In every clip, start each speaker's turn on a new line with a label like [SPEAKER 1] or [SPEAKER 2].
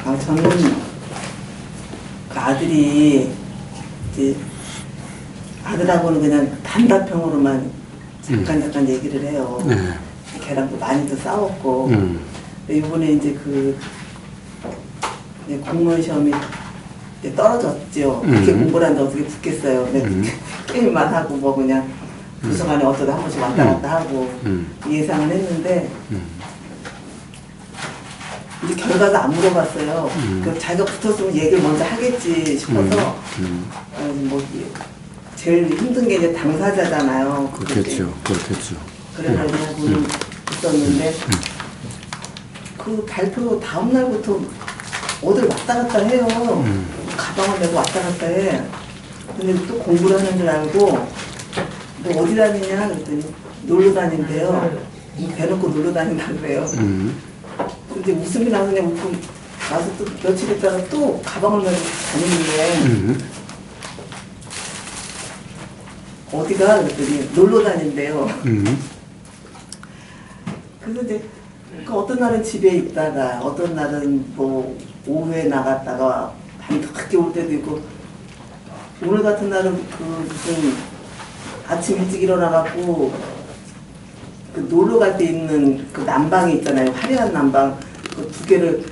[SPEAKER 1] 저는 그 아들이 이제 아들하고는 그냥 단답형으로만 잠깐 얘기를 해요. 걔랑도 많이도 싸웠고. 근데 이번에 이제 이제 공무원 시험이 이제 떨어졌죠. 그렇게 공부를 하는데 어떻게 붙겠어요. 근데 게임만 하고 뭐 그냥 도서관에 어쩌다 한 번씩 왔다 갔다 하고 예상을 했는데 이제 결과도 안 물어봤어요. 그 자기가 붙었으면 얘기를 먼저 하겠지 싶어서 뭐 제일 힘든 게 이제 당사자잖아요.
[SPEAKER 2] 그렇겠죠.
[SPEAKER 1] 그래가지고 있었는데 그 발표 다음 날부터 어딜 왔다 갔다 해요. 가방을 메고 왔다 갔다 해. 근데 또 공부를 하는 줄 알고 너 어디 다니냐 그랬더니 놀러 다닌대요. 대놓고 놀러 다닌다 그래요. 근데 웃음이 나서 그냥 웃고 나서 또 며칠 있다가 또 가방을 메고 다니는데 어디가 그랬더니 놀러 다닌대요. 그래서 이제 어떤 날은 집에 있다가 어떤 날은 뭐 오후에 나갔다가 밤늦게 올 때도 있고 오늘 같은 날은 무슨 아침 일찍 일어나갖고 놀러 갈 때 있는 그 난방이 있잖아요. 화려한 난방 그 두 개를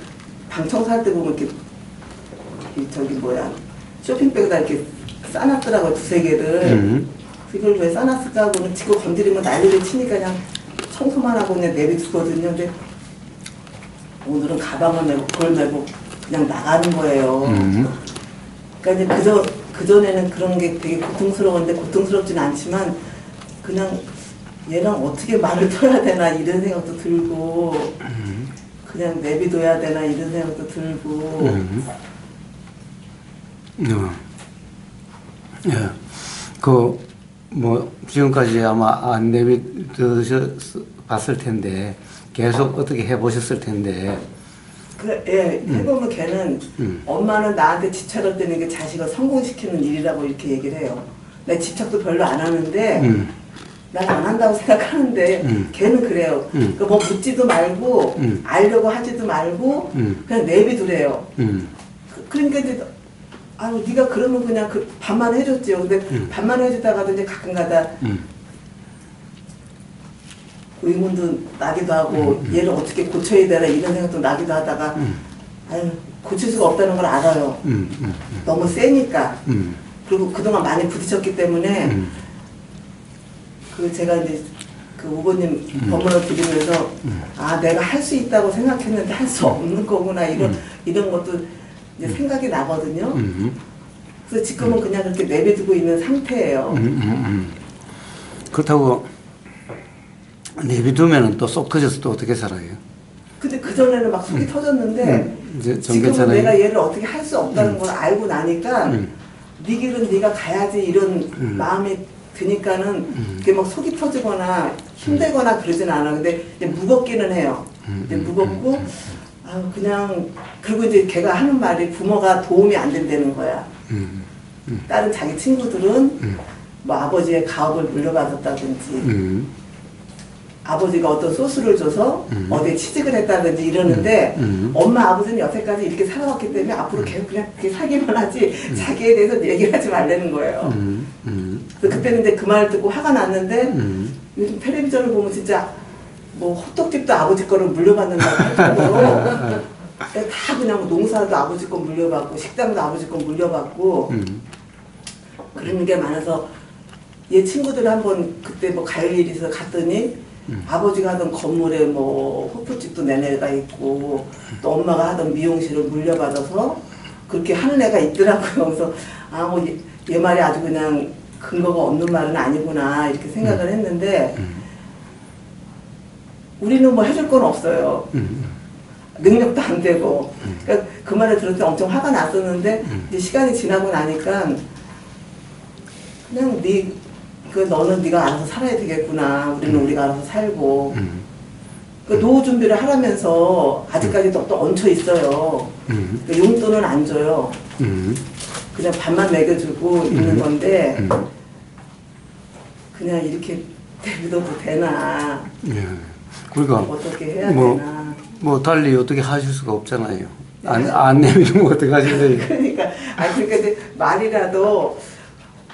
[SPEAKER 1] 방 청소할 때 보면 이렇게 쇼핑백에다 이렇게 싸놨더라고요. 두세 개를. 이걸 왜 싸놨을까 하고는 지금 건드리면 난리를 치니까 그냥 청소만 하고 그냥 내비두거든요. 근데 오늘은 가방을 메고 그걸 메고 그냥 나가는 거예요. 그러니까 이제 그전에는 그런 게 되게 고통스러웠는데 고통스럽진 않지만 그냥 얘랑 어떻게 말을 터야 되나 이런 생각도 들고 그냥 내비둬야 되나 이런 생각도 들고
[SPEAKER 2] 지금까지 아마 안 내비두셨을 텐데 계속 어떻게 해보셨을 텐데
[SPEAKER 1] 해보면 걔는 엄마는 나한테 집착을 떼는 게 자식을 성공시키는 일이라고 이렇게 얘기를 해요. 내 집착도 별로 안 하는데 난 안 한다고 생각하는데 걔는 그래요. 그러니까 뭐 묻지도 말고 알려고 하지도 말고 그냥 내비두래요. 그러니까 이제 네가 그러면 그냥 반만 해줬지요. 근데 반만 해주다가도 이제 가끔가다 의문도 나기도 하고 얘를 어떻게 고쳐야 되나 이런 생각도 나기도 하다가 고칠 수가 없다는 걸 알아요. 너무 세니까. 그리고 그동안 많이 부딪혔기 때문에 제가 이제 후보님 법문을 드리면서 내가 할 수 있다고 생각했는데 할 수 없는 거구나 이런 것도 이제 생각이 나거든요. 그래서 지금은 그냥 그렇게 내비두고 있는 상태예요.
[SPEAKER 2] 그렇다고 내비두면 또 쏙 터져서 또 어떻게 살아요?
[SPEAKER 1] 근데 그전에는 막 속이 터졌는데 지금은
[SPEAKER 2] 괜찮아요?
[SPEAKER 1] 내가 얘를 어떻게 할 수 없다는 걸 알고 나니까 네 길은 네가 가야지 이런 마음이 드니까는 그게 막 속이 터지거나 힘들거나 그러진 않아. 근데 이제 무겁기는 해요. 이제 무겁고 그냥 그리고 이제 걔가 하는 말이 부모가 도움이 안 된다는 거야. 다른 자기 친구들은 뭐 아버지의 가업을 물려받았다든지 아버지가 어떤 소스를 줘서 어디에 취직을 했다든지 이러는데 엄마 아버지는 여태까지 이렇게 살아왔기 때문에 앞으로 계속 그냥 그렇게 살기만 하지 자기에 대해서 얘기를 하지 말라는 거예요. 그래서 그때는 이제 그 말을 듣고 화가 났는데 요즘 텔레비전을 보면 진짜 뭐 호떡집도 아버지 거를 물려받는다고 할 정도로 다 그냥 농사도 아버지 거 물려받고 식당도 아버지 거 물려받고 그런 게 많아서 얘 친구들 한번 그때 뭐 갈 일이 있어서 갔더니 아버지가 하던 건물에 뭐 호프집도 낸 애가 있고 또 엄마가 하던 미용실을 물려받아서 그렇게 하는 애가 있더라고요. 그래서 뭐 얘 말이 아주 그냥 근거가 없는 말은 아니구나 이렇게 생각을 했는데 우리는 뭐 해줄 건 없어요. 능력도 안 되고. 그러니까 그 말을 들을 때 엄청 화가 났었는데 이제 시간이 지나고 나니까 그냥 너는 네가 알아서 살아야 되겠구나. 우리는 우리가 알아서 살고. 노후 준비를 하라면서 아직까지도 또 얹혀 있어요. 그러니까 용돈은 안 줘요. 그냥 밥만 먹여주고 있는 건데 그냥 이렇게 믿어도 되나.
[SPEAKER 2] 그러니까
[SPEAKER 1] 어떻게 해야 되나.
[SPEAKER 2] 달리 어떻게 하실 수가 없잖아요. 안 내밀면 어떡하지?
[SPEAKER 1] 그러니까 그러니까 이제 말이라도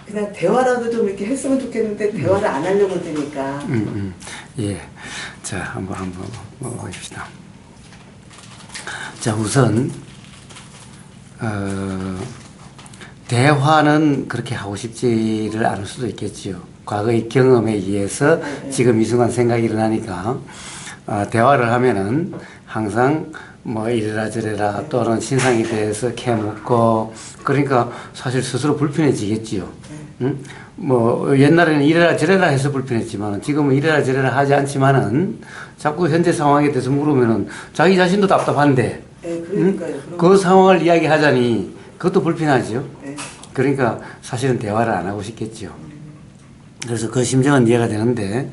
[SPEAKER 1] 그냥 대화라도 좀 이렇게 했으면 좋겠는데 대화를 안 하려고 드니까.
[SPEAKER 2] 예. 자, 한번 보십시다. 자, 우선 대화는 그렇게 하고 싶지를 않을 수도 있겠지요. 과거의 경험에 의해서 지금 이 순간 생각이 일어나니까 대화를 하면은 항상 뭐 이래라 저래라 또는 신상에 대해서 캐묻고 그러니까 사실 스스로 불편해지겠지요. 응? 뭐 옛날에는 이래라 저래라 해서 불편했지만 지금은 이래라 저래라 하지 않지만은 자꾸 현재 상황에 대해서 물으면은 자기 자신도 답답한데
[SPEAKER 1] 네, 그러니까요.
[SPEAKER 2] 응? 그 상황을 이야기하자니 그것도 불편하죠.
[SPEAKER 1] 네.
[SPEAKER 2] 그러니까 사실은 대화를 안 하고 싶겠죠. 그래서 그 심정은 이해가 되는데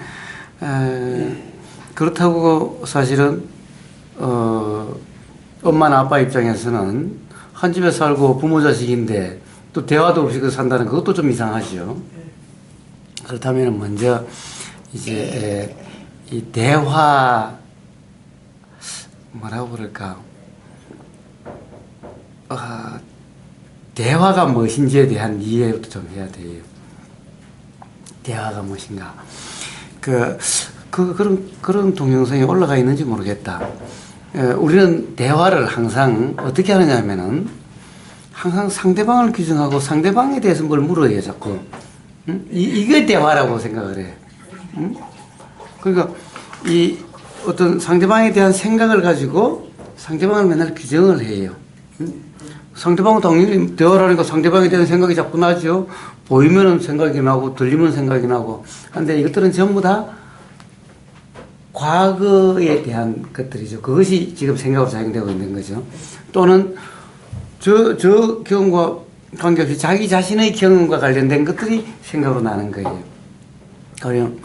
[SPEAKER 2] 그렇다고 사실은 엄마나 아빠 입장에서는 한 집에 살고 부모 자식인데 또 대화도 없이 그 산다는 그것도 좀 이상하죠. 그렇다면 먼저 이제 이 대화 뭐라고 그럴까? 대화가 무엇인지에 대한 이해부터 좀 해야 돼요. 대화가 무엇인가? 그런 동영상이 올라가 있는지 모르겠다. 우리는 대화를 항상 어떻게 하느냐 하면은 항상 상대방을 규정하고 상대방에 대해서 뭘 물어요, 자꾸. 응? 이게 대화라고 생각을 해. 응? 그러니까 이 어떤 상대방에 대한 생각을 가지고 상대방을 맨날 규정을 해요. 응? 상대방은 당연히 대화를 하니까 상대방에 대한 생각이 자꾸 나죠. 보이면은 생각이 나고 들리면 생각이 나고. 근데 이것들은 전부 다 과거에 대한 것들이죠. 그것이 지금 생각으로 작용되고 있는 거죠. 또는 저 경험과 관계없이 자기 자신의 경험과 관련된 것들이 생각으로 나는 거예요. 가령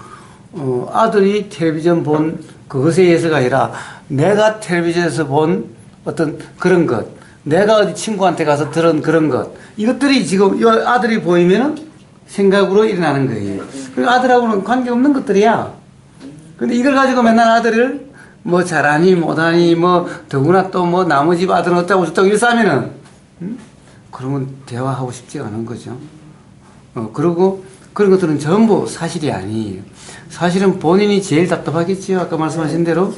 [SPEAKER 2] 아들이 텔레비전 본 그것에 의해서가 아니라 내가 텔레비전에서 본 어떤 그런 것, 내가 어디 친구한테 가서 들은 그런 것, 이것들이 지금 이 아들이 보이면은 생각으로 일어나는 거예요. 그러니까 아들하고는 관계없는 것들이야. 근데 이걸 가지고 맨날 아들을 뭐 잘하니 못하니 뭐 더구나 또 뭐 나머지 아들은 어쩌고 저쩌고 이렇게 하면은 그러면 대화하고 싶지 않은 거죠. 그리고 그런 것들은 전부 사실이 아니에요. 사실은 본인이 제일 답답하겠지요. 아까 말씀하신 대로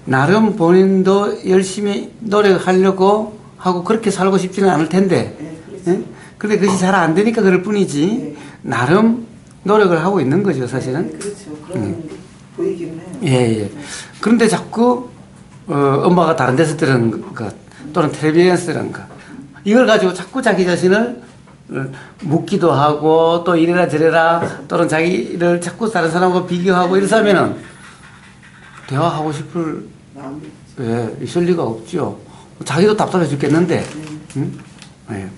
[SPEAKER 2] 나름 본인도 열심히 노력하려고 하고 그렇게 살고 싶지는 않을 텐데 예? 근데 그것이 잘 안 되니까 그럴 뿐이지 나름 노력을 하고 있는 거죠, 사실은.
[SPEAKER 1] 그렇죠. 그런 보이기는 해요.
[SPEAKER 2] 예. 그런데 자꾸 엄마가 다른 데서 들은 것 또는 텔레비전에서 들은 것 이걸 가지고 자꾸 자기 자신을 묻기도 하고 또 이래라 저래라 또는 자기를 자꾸 다른 사람과 비교하고 이래서 하면은 대화하고 싶을 있을 리가 없죠. 자기도 답답해 죽겠는데. 응? 네.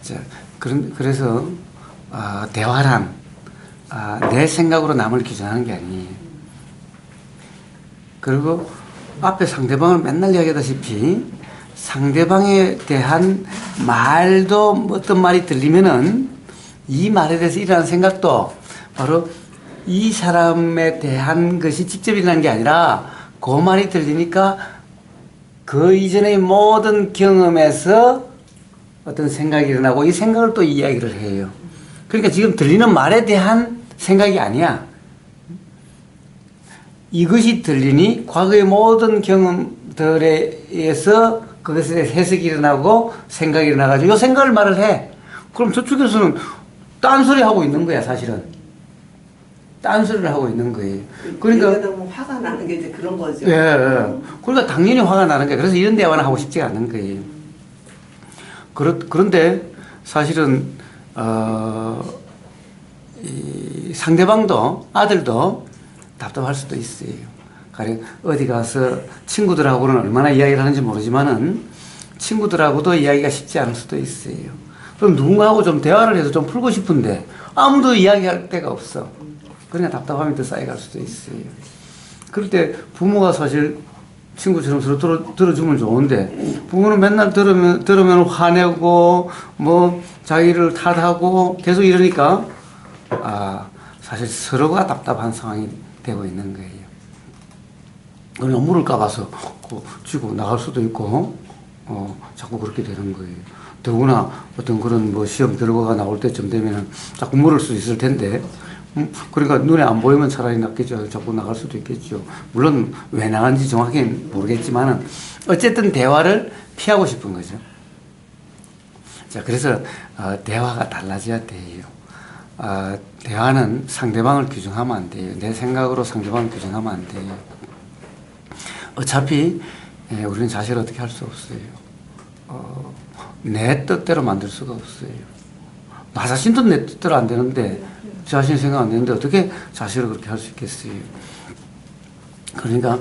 [SPEAKER 2] 자, 그래서 대화란 내 생각으로 남을 규정하는 게 아니에요. 그리고 앞에 상대방을 맨날 이야기하다시피 상대방에 대한 말도 어떤 말이 들리면은 이 말에 대해서 일어나는 생각도 바로 이 사람에 대한 것이 직접 일어나는 게 아니라 그 말이 들리니까 그 이전의 모든 경험에서 어떤 생각이 일어나고 이 생각을 또 이야기를 해요. 그러니까 지금 들리는 말에 대한 생각이 아니야. 이것이 들리니 과거의 모든 경험들에 의해서 그것에 대해서 해석이 일어나고 생각이 일어나가지고 이 생각을 말을 해. 그럼 저쪽에서는 딴소리 하고 있는 거야, 사실은. 딴소리를 하고 있는 거예요. 그러니까.
[SPEAKER 1] 너무 화가 나는 게 이제 그런 거죠.
[SPEAKER 2] 예. 그러니까 당연히 화가 나는 거예요. 그래서 이런 대화는 하고 싶지가 않는 거예요. 그런데 사실은, 이 상대방도, 아들도 답답할 수도 있어요. 가령 어디 가서 친구들하고는 얼마나 이야기를 하는지 모르지만은 친구들하고도 이야기가 쉽지 않을 수도 있어요. 그럼 누군가하고 좀 대화를 해서 좀 풀고 싶은데 아무도 이야기할 데가 없어. 그러니까 답답함이 더 쌓여갈 수도 있어요. 그럴 때 부모가 사실 친구처럼 서로 들어주면 좋은데 부모는 맨날 들으면 화내고 뭐 자기를 탓하고 계속 이러니까 사실 서로가 답답한 상황이 되고 있는 거예요. 그러니까 물을 까봐서 쥐고 나갈 수도 있고 자꾸 그렇게 되는 거예요. 더구나 어떤 그런 뭐 시험 결과가 나올 때쯤 되면은 자꾸 물을 수 있을 텐데, 그러니까 눈에 안 보이면 차라리 낫겠죠. 자꾸 나갈 수도 있겠죠. 물론 왜 나간지 정확히는 모르겠지만은 어쨌든 대화를 피하고 싶은 거죠. 자, 그래서 대화가 달라져야 돼요. 대화는 상대방을 규정하면 안 돼요. 내 생각으로 상대방을 규정하면 안 돼요. 어차피 우리는 자신을 어떻게 할 수 없어요. 내 뜻대로 만들 수가 없어요. 나 자신도 내 뜻대로 안 되는데, 자신 생각 안 되는데 어떻게 자신을 그렇게 할 수 있겠어요. 그러니까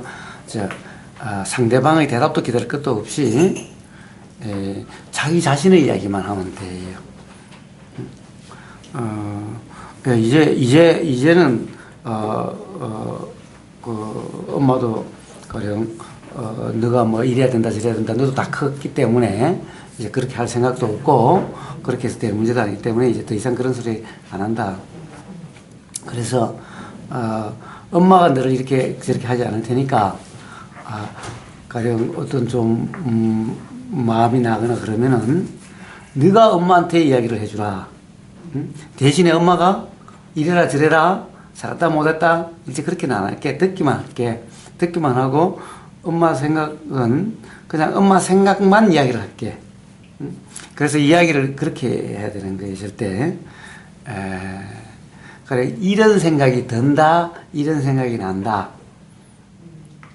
[SPEAKER 2] 상대방의 대답도 기다릴 것도 없이 자기 자신의 이야기만 하면 돼요. 이제는 그 엄마도 가령 너가 뭐 이래야 된다 저래야 된다 너도 다 컸기 때문에 이제 그렇게 할 생각도 없고 그렇게 해서 될 문제가 아니기 때문에 이제 더 이상 그런 소리 안 한다. 그래서 엄마가 너를 이렇게 저렇게 하지 않을 테니까 가령 어떤 좀 마음이 나거나 그러면은 네가 엄마한테 이야기를 해주라. 대신에 엄마가 이래라 저래라 잘했다 못했다 이제 그렇게는 안 할게. 듣기만 할게. 듣기만 하고 엄마 생각은 그냥 엄마 생각만 이야기를 할게. 그래서 이야기를 그렇게 해야 되는 거예요. 절대. 그래 이런 생각이 든다 이런 생각이 난다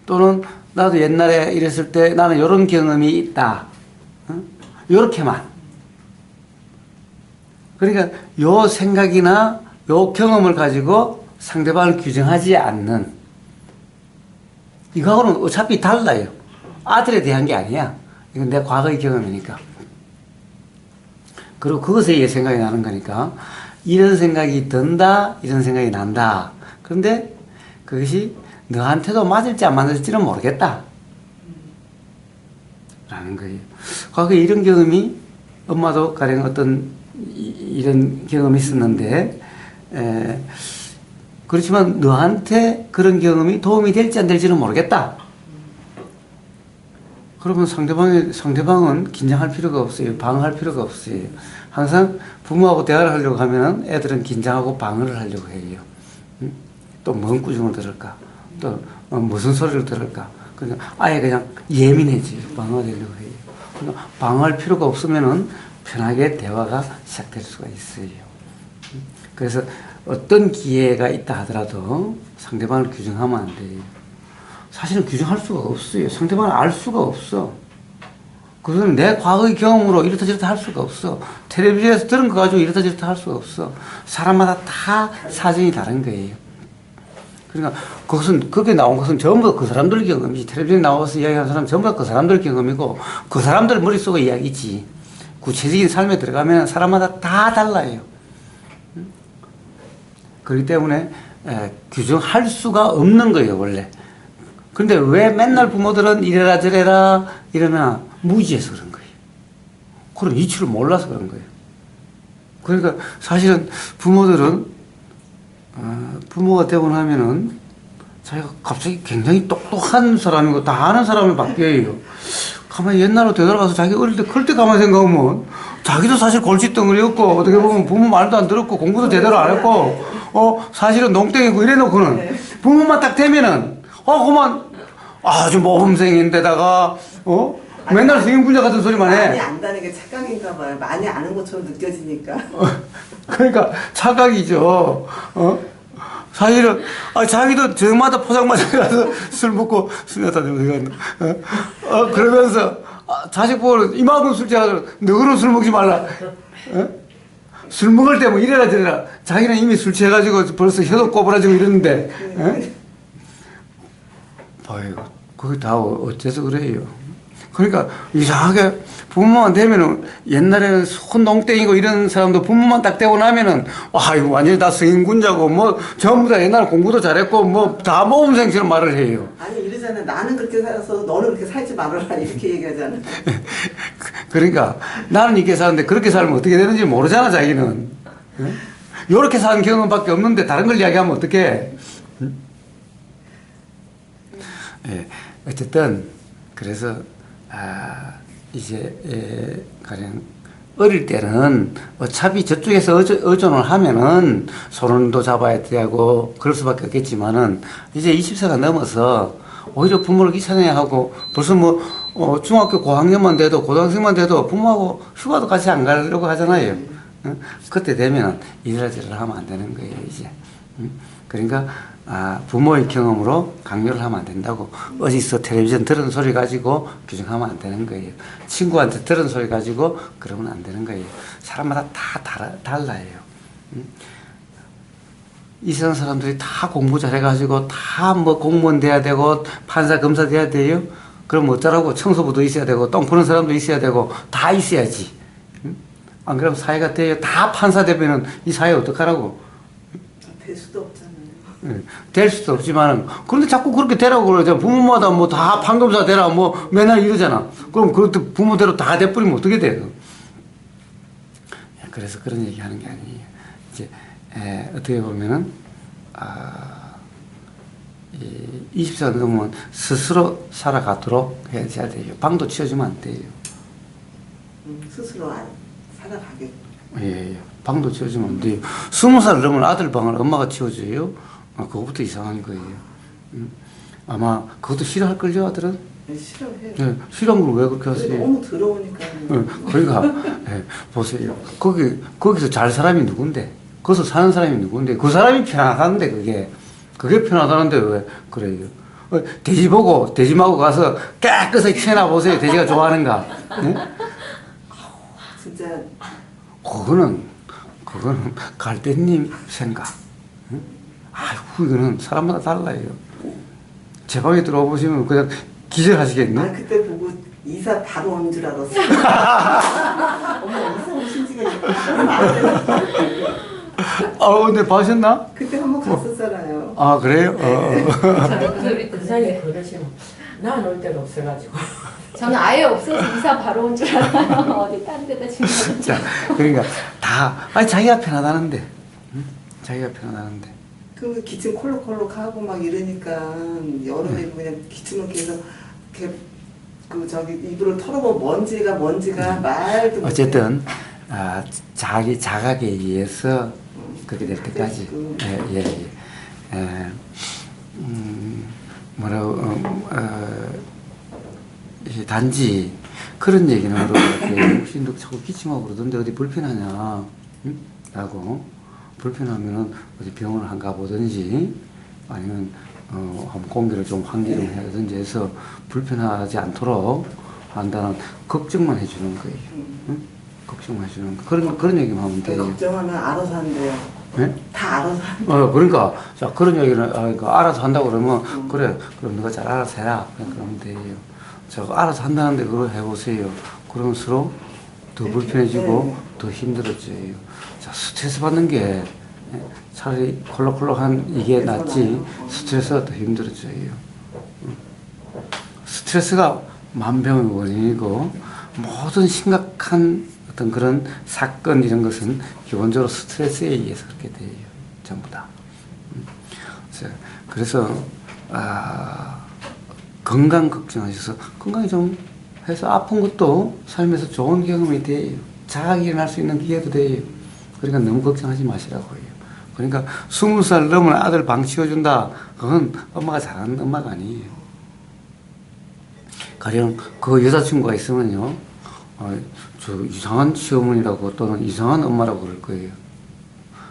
[SPEAKER 2] 또는 나도 옛날에 이랬을 때 나는 이런 경험이 있다 요렇게만 그러니까 요 생각이나 요 경험을 가지고 상대방을 규정하지 않는 이거하고는 어차피 달라요. 아들에 대한 게 아니야. 이건 내 과거의 경험이니까. 그리고 그것에 의해 생각이 나는 거니까 이런 생각이 든다 이런 생각이 난다. 그런데 그것이 너한테도 맞을지 안 맞을지는 모르겠다 라는 거예요. 과거에 이런 경험이 엄마도 가령 어떤 이런 경험이 있었는데 그렇지만 너한테 그런 경험이 도움이 될지 안 될지는 모르겠다. 그러면 상대방은 긴장할 필요가 없어요. 방어할 필요가 없어요. 항상 부모하고 대화를 하려고 하면은 애들은 긴장하고 방어를 하려고 해요. 또 뭔 꾸중을 들을까? 또 무슨 소리를 들을까? 그냥 아예 그냥 예민해져요. 방어하려고 해요. 그러니까 방어할 필요가 없으면은 편하게 대화가 시작될 수가 있어요. 그래서 어떤 기회가 있다 하더라도 상대방을 규정하면 안 돼요. 사실은 규정할 수가 없어요. 상대방을 알 수가 없어. 그거는 내 과거의 경험으로 이렇다 저렇다 할 수가 없어. 텔레비전에서 들은 거 가지고 이렇다 저렇다 할 수가 없어. 사람마다 다 사정이 다른 거예요. 그러니까 그것은 거기에 나온 것은 전부 그 사람들 경험이지. 텔레비전에 나와서 이야기하는 사람은 전부 그 사람들 경험이고 그 사람들 머릿속의 이야기지. 구체적인 삶에 들어가면 사람마다 다 달라요. 그렇기 때문에 규정할 수가 없는 거예요 원래. 그런데 왜 맨날 부모들은 이래라 저래라 이러나 무지해서 그런 거예요. 그런 이치를 몰라서 그런 거예요. 그러니까 사실은 부모들은 부모가 되고 나면은 자기가 갑자기 굉장히 똑똑한 사람이고 다 아는 사람을 바뀌어요. 가만히 옛날로 되돌아가서 자기 어릴 때 클 때 가만히 생각하면 자기도 사실 골칫덩어리였고 어떻게 보면 부모 말도 안 들었고 공부도 제대로 안 했고 사실은 농땡이고 이래놓고는 부모만 딱 되면은 그만 아주 모범생인데다가 맨날 승인군자 같은 소리만 해.
[SPEAKER 1] 많이 안다는 게 착각인가 봐요. 많이 아는 것처럼 느껴지니까.
[SPEAKER 2] 그러니까 착각이죠. 사실은 자기도 저마다 포장마차에 가서 술 먹고 술 갖다 주고 그러면서 자식 보고 이만큼 술 취하고 너그러운 술 먹지 말라. 술 먹을 때 뭐 이래라 저래라. 자기는 이미 술 취해가지고 벌써 혀도 꼬부라지고 이러는데. 아이고 그게 다 어째서 그래요. 그러니까 이상하게 부모만 되면은 옛날에는 손농땡이고 이런 사람도 부모만 딱 되고 나면은 이거 완전히 다 승인군자고 뭐 전부 다 옛날에 공부도 잘했고 뭐 다 모범생처럼 말을 해요.
[SPEAKER 1] 아니 이러잖아. 나는 그렇게 살아서 너는 그렇게 살지 말아라 이렇게 얘기하잖아.
[SPEAKER 2] 그러니까 나는 이렇게 사는데 그렇게 살면 어떻게 되는지 모르잖아 자기는. 이렇게 사는 경험밖에 없는데 다른 걸 이야기하면 어떡해. 어쨌든 그래서 이제 가령 어릴 때는 어차피 저쪽에서 의존을 하면은 손도 잡아야 되고 그럴 수밖에 없겠지만은 이제 20세가 넘어서 오히려 부모를 귀찮아야 하고 벌써 뭐 중학교 고학년만 돼도 고등학생만 돼도 부모하고 휴가도 같이 안 가려고 하잖아요. 그때 되면 이래저래 하면 안 되는 거예요, 이제. 그러니까 부모의 경험으로 강요를 하면 안 된다고. 어디서 텔레비전 들은 소리 가지고 규정하면 안 되는 거예요. 친구한테 들은 소리 가지고 그러면 안 되는 거예요. 사람마다 다 달라요. 이 세상 사람들이 다 공부 잘해가지고 다 뭐 공무원 돼야 되고 판사 검사 돼야 돼요. 그럼 어쩌라고. 청소부도 있어야 되고 똥 푸는 사람도 있어야 되고 다 있어야지. 안 그러면 사회가 돼요. 다 판사 되면은 이 사회 어떡하라고.
[SPEAKER 1] 될 수도 없잖아요.
[SPEAKER 2] 될 수도 없지만은 그런데 자꾸 그렇게 되라고 그러죠. 부모마다 뭐 다 판검사 되라 뭐 맨날 이러잖아. 그럼 그것도 부모대로 다 돼버리면 어떻게 돼요? 그래서 그런 얘기 하는 게 아니에요. 이제 어떻게 보면은 20세가 넘으면 스스로 살아가도록 해야 돼요. 방도 치워주면 안 돼요.
[SPEAKER 1] 스스로 살아가게.
[SPEAKER 2] 예. 방도 치워주면 안 돼요. 20살 넘으면 아들 방을 엄마가 치워줘요. 그거부터 이상한 거예요. 아마 그것도 싫어할걸요, 아들은?
[SPEAKER 1] 네, 싫어해요.
[SPEAKER 2] 네, 싫어한 걸 왜 그렇게 하세요?
[SPEAKER 1] 너무 더러우니까.
[SPEAKER 2] 그러니까, 보세요. 거기서 잘 사람이 누군데? 거기서 사는 사람이 누군데? 그 사람이 편하다는데, 그게 편하다는데 왜 그래요? 돼지 보고, 돼지마고 가서 깨끗하게 치워놔보세요. 돼지가 좋아하는가? 네?
[SPEAKER 1] 진짜.
[SPEAKER 2] 그거는 갈대님 생각. 응? 아이고, 이거는 사람마다 달라요. 제 방에 들어보시면 그냥 기절하시겠네?
[SPEAKER 1] 그때 보고 이사 바로 온 줄 알았어. 어머, 이사 오신 지가 얼마 안 됐어.
[SPEAKER 2] 근데 봐셨나?
[SPEAKER 1] 그때 한번 갔었잖아요.
[SPEAKER 2] 그래요?
[SPEAKER 3] 그 사이에 그러시면 난 올 데가 없어가지고.
[SPEAKER 4] 저는 아예 없어서 이사 바로 온 줄 알아요. 어디 딴 데다 지금.
[SPEAKER 2] 자, 그러니까 자기가 편하다는데. 응? 자기가 편하다는데.
[SPEAKER 1] 그 기침 콜록콜록하고 막 이러니까 여름에 그냥 기침을 계속 이렇게 이불을 털어보면 먼지가 말도 못해.
[SPEAKER 2] 어쨌든 자기 자각에 의해서 그렇게 될 때까지. 단지 그런 얘기는 하더라고요. 혹시 너 자꾸 기침하고 그러던데 어디 불편하냐? 응? 라고. 불편하면은 어디 병원을 한 가보든지 아니면 한번 공기를 좀 환기를 해야든지 해서 불편하지 않도록 한다는 걱정만 해주는 거예요. 응? 걱정만 해주는 거. 그런 얘기만 하면 돼요.
[SPEAKER 1] 걱정하면 알아서 한대요.
[SPEAKER 2] 네?
[SPEAKER 1] 다 알아서 한대요.
[SPEAKER 2] 그러니까 자 그런 얘기는 알아서 한다고 그러면 그래 그럼 너가 잘 알아서 해라 그러면 돼요. 저 알아서 한다는데 그걸 해보세요. 그러면 서로 더 불편해지고 더 힘들어져요. 자, 스트레스 받는 게 차라리 콜록콜록한 이게 낫지 스트레스가 더 힘들어져요. 스트레스가 만병의 원인이고 모든 심각한 어떤 그런 사건 이런 것은 기본적으로 스트레스에 의해서 그렇게 돼요. 전부 다. 그래서 건강 걱정하셔서 건강이 좀 해서 아픈 것도 삶에서 좋은 경험이 돼요. 자각이 일어날 수 있는 기회도 돼요. 그러니까 너무 걱정하지 마시라고요. 그러니까 20살 넘은 아들 방 치워준다. 그건 엄마가 잘하는 엄마가 아니에요. 가령 그 여자친구가 있으면요. 저 이상한 시어머니라고 또는 이상한 엄마라고 그럴 거예요.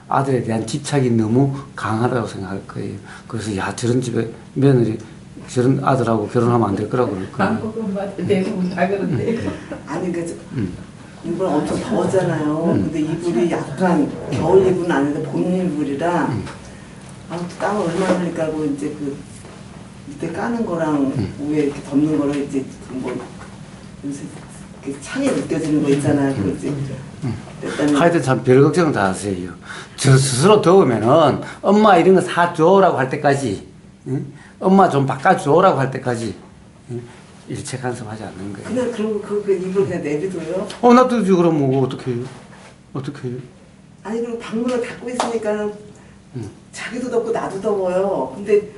[SPEAKER 2] 아들에 대한 집착이 너무 강하다고 생각할 거예요. 그래서 저런 집에 며느리 저런 아들하고 결혼하면 안 될 거라고 그럴 거예요.
[SPEAKER 3] 한국 엄마들 대부분 다 그런데.
[SPEAKER 1] 아니 이불 엄청 더웠잖아요. 근데 이불이 약간 겨울 이불은 아닌데 봄 이불이라 땀을 얼마나 흘릴까 하고 이제 그 밑에 까는 거랑 위에 이렇게 덮는 거를 이제 요새 창에 느껴지는 거 있잖아요. 그 이제
[SPEAKER 2] 하여튼 참 별 걱정 다 하세요. 저 스스로 더우면은 엄마 이런 거 사줘라고 할 때까지, 응? 엄마 좀 바꿔줘라고 할 때까지 일체 간섭하지 않는 거예요.
[SPEAKER 1] 그냥 그럼 그 이불 그냥 내비둬요?
[SPEAKER 2] 놔두지 그럼 뭐 어떻게 해요? 어떻게 해요?
[SPEAKER 1] 아니 그리고 방문을 닫고 있으니까는 자기도 덥고 나도 더워요. 근데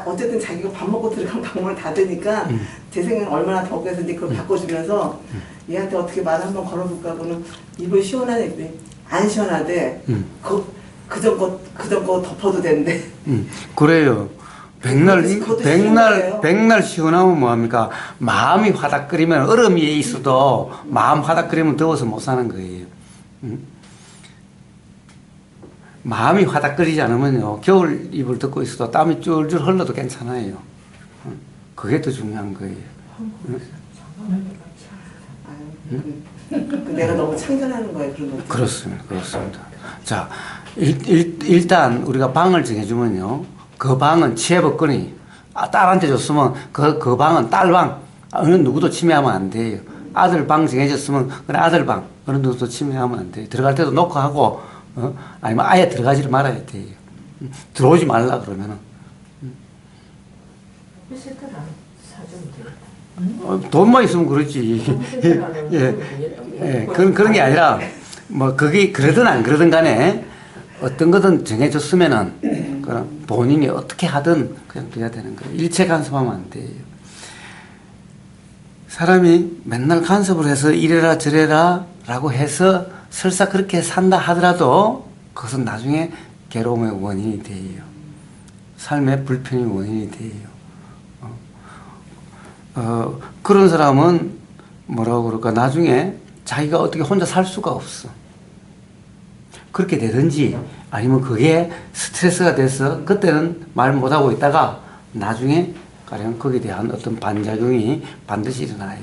[SPEAKER 1] 어쨌든 자기가 밥 먹고 들어간 방문을 닫으니까 재생은 얼마나 더해서 이제 그걸 바꿔주면서 얘한테 어떻게 말 한번 걸어볼까 하고는 입을 시원하네. 안 시원하대. 그전 거 덮어도 된대.
[SPEAKER 2] 그래요.
[SPEAKER 1] 그것도 시원해요.
[SPEAKER 2] 백날 시원하면 뭐합니까? 마음이 화닥거리면 얼음이 있어도 마음 화닥거리면 더워서 못 사는 거예요. 마음이 화닥거리지 않으면요, 겨울 이불 덮고 있어도 땀이 쫄쫄 흘러도 괜찮아요. 그게 더 중요한 거예요.
[SPEAKER 1] 내가 너무 참견하는 거예요. 그런 거.
[SPEAKER 2] 그렇습니다. 자, 일단 우리가 방을 정해주면요, 그 방은 취해복거니, 딸한테 줬으면 그 방은 딸방, 어느 누구도 침해하면 안 돼요. 아들 방 정해졌으면 그래 아들 방, 어느 누구도 침해하면 안 돼요. 들어갈 때도 노크하고, 아니면 아예 들어가지를 말아야 돼요. 들어오지 말라 그러면은.
[SPEAKER 3] 홈센터 안 사주면 되겠다.
[SPEAKER 2] 돈만 있으면 그렇지. 그런 게 아니라, 뭐, 그게 그러든 안 그러든 간에, 어떤 거든 정해줬으면은, 그럼 본인이 어떻게 하든 그냥 돼야 되는 거예요. 일체 간섭하면 안 돼요. 사람이 맨날 간섭을 해서 이래라 저래라 라고 해서 설사 그렇게 산다 하더라도 그것은 나중에 괴로움의 원인이 돼요. 삶의 불편의 원인이 돼요. 그런 사람은 뭐라고 그럴까, 나중에 자기가 어떻게 혼자 살 수가 없어. 그렇게 되든지 아니면 그게 스트레스가 돼서 그때는 말 못하고 있다가 나중에 가령 거기에 대한 어떤 반작용이 반드시 일어나요.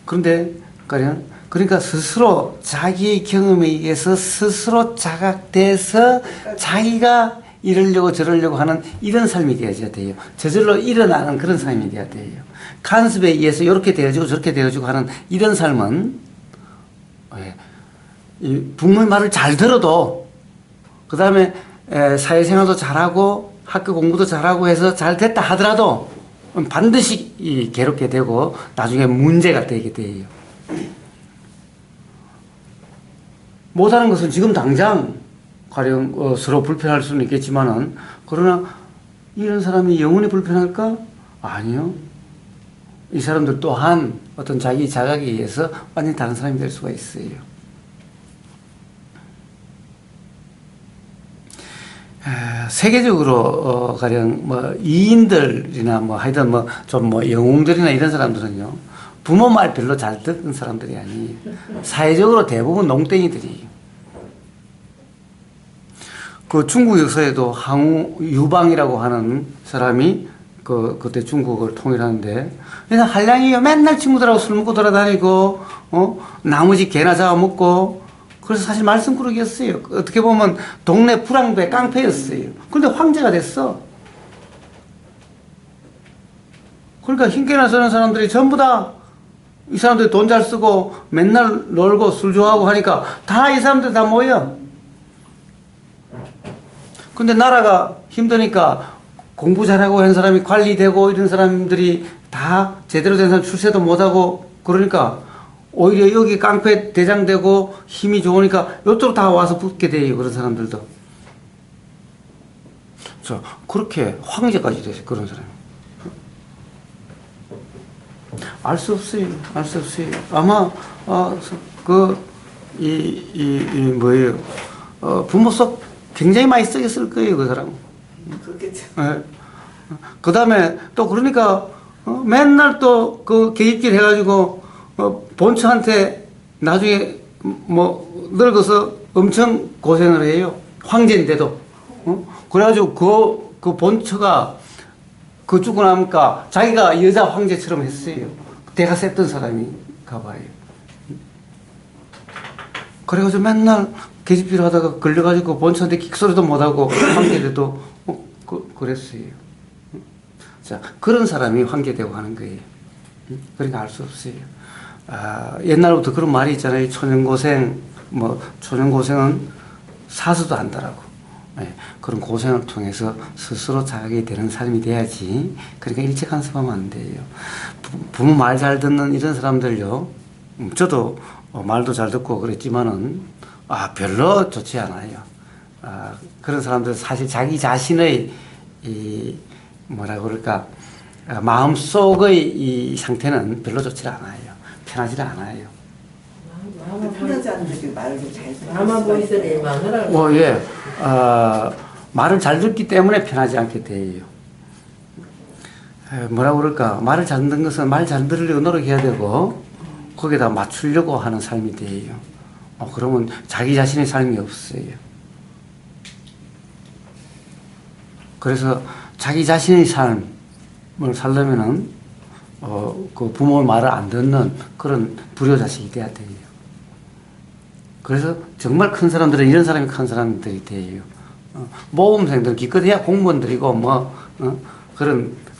[SPEAKER 2] 그런데 가령 그러니까 스스로 자기의 경험에 의해서 스스로 자각돼서 자기가 이러려고 저러려고 하는 이런 삶이 되어져야 돼요. 저절로 일어나는 그런 삶이 되어야 돼요. 간섭에 의해서 이렇게 되어지고 저렇게 되어지고 하는 이런 삶은 이 부모의 말을 잘 들어도 그 다음에 사회생활도 잘하고 학교 공부도 잘하고 해서 잘 됐다 하더라도 반드시 괴롭게 되고 나중에 문제가 되게 돼요. 못하는 것은 지금 당장 가령 서로 불편할 수는 있겠지만은, 그러나 이런 사람이 영원히 불편할까? 아니요. 이 사람들 또한 어떤 자기 자각에 의해서 완전히 다른 사람이 될 수가 있어요. 세계적으로 가령 뭐 이인들이나 뭐 하여튼 뭐 좀 뭐 영웅들이나 이런 사람들은요, 부모 말 별로 잘 듣는 사람들이 아니에요. 사회적으로 대부분 농땡이들이에요. 그 중국 역사에도 항우 유방이라고 하는 사람이 그때 중국을 통일하는데, 그냥 한량이요, 맨날 친구들하고 술 먹고 돌아다니고 나머지 개나 잡아먹고, 그래서 사실 말썽꾸러기였어요. 어떻게 보면 동네 불황배 깡패였어요. 그런데 황제가 됐어. 그러니까 흰개나 쓰는 사람들이 전부 다 이 사람들이 돈 잘 쓰고 맨날 놀고 술 좋아하고 하니까 다 이 사람들 다 모여. 근데 나라가 힘드니까 공부 잘하고 한 사람이 관리되고 이런 사람들이 다 제대로 된 사람 출세도 못하고, 그러니까 오히려 여기 깡패 대장 되고 힘이 좋으니까 이쪽으로 다 와서 붙게 돼요. 그런 사람들도. 자, 그렇게 황제까지 됐어요. 그런 사람이. 알 수 없어요. 알 수 없어요. 아마 뭐예요? 부모 속 굉장히 많이 썩였을 거예요. 그 사람은.
[SPEAKER 1] 그렇겠죠.
[SPEAKER 2] 네. 그 다음에 또 그러니까 맨날 또 그 계집질 해가지고 본처한테 나중에 뭐 늙어서 엄청 고생을 해요. 황제인데도. 그래가지고 그 본처가 그 죽고 나니까 자기가 여자 황제처럼 했어요. 대가 셌던 사람이 가봐요. 그래가지고 맨날 계집질 하다가 걸려가지고 본처한테 킥소리도 못하고 황제돼도 그랬어요. 자, 그런 사람이 황제되고 하는 거예요. 그러니까 알 수 없어요. 옛날부터 그런 말이 있잖아요. 초년고생, 초년고생은 사수도 한다라고. 네, 그런 고생을 통해서 스스로 자각이 되는 삶이 돼야지. 그러니까 일체 간섭하면 안 돼요. 부모 말 잘 듣는 이런 사람들요. 저도 말도 잘 듣고 그랬지만은, 별로 좋지 않아요. 그런 사람들 사실 자기 자신의 뭐라 그럴까, 마음속의 이 상태는 별로 좋지 않아요. 편하지 않아요.
[SPEAKER 1] 편하지 않은데 그 말을 좀잘
[SPEAKER 3] 나만 보이더니 마누라를
[SPEAKER 2] 예. 말을 잘 듣기 때문에 편하지 않게 돼요. 뭐라고 그럴까? 말을 잘 듣는 것은 말 잘 들으려고 노력해야 되고, 거기다 맞추려고 하는 삶이 돼요. 그러면 자기 자신의 삶이 없어요. 그래서 자기 자신의 삶을 살려면은, 그 부모 말을 안 듣는 그런 불효자식이 돼야 돼요. 그래서 정말 큰 사람들은 이런 사람이 큰 사람들이 돼요. 모범생들, 기껏해야 공무원들이고,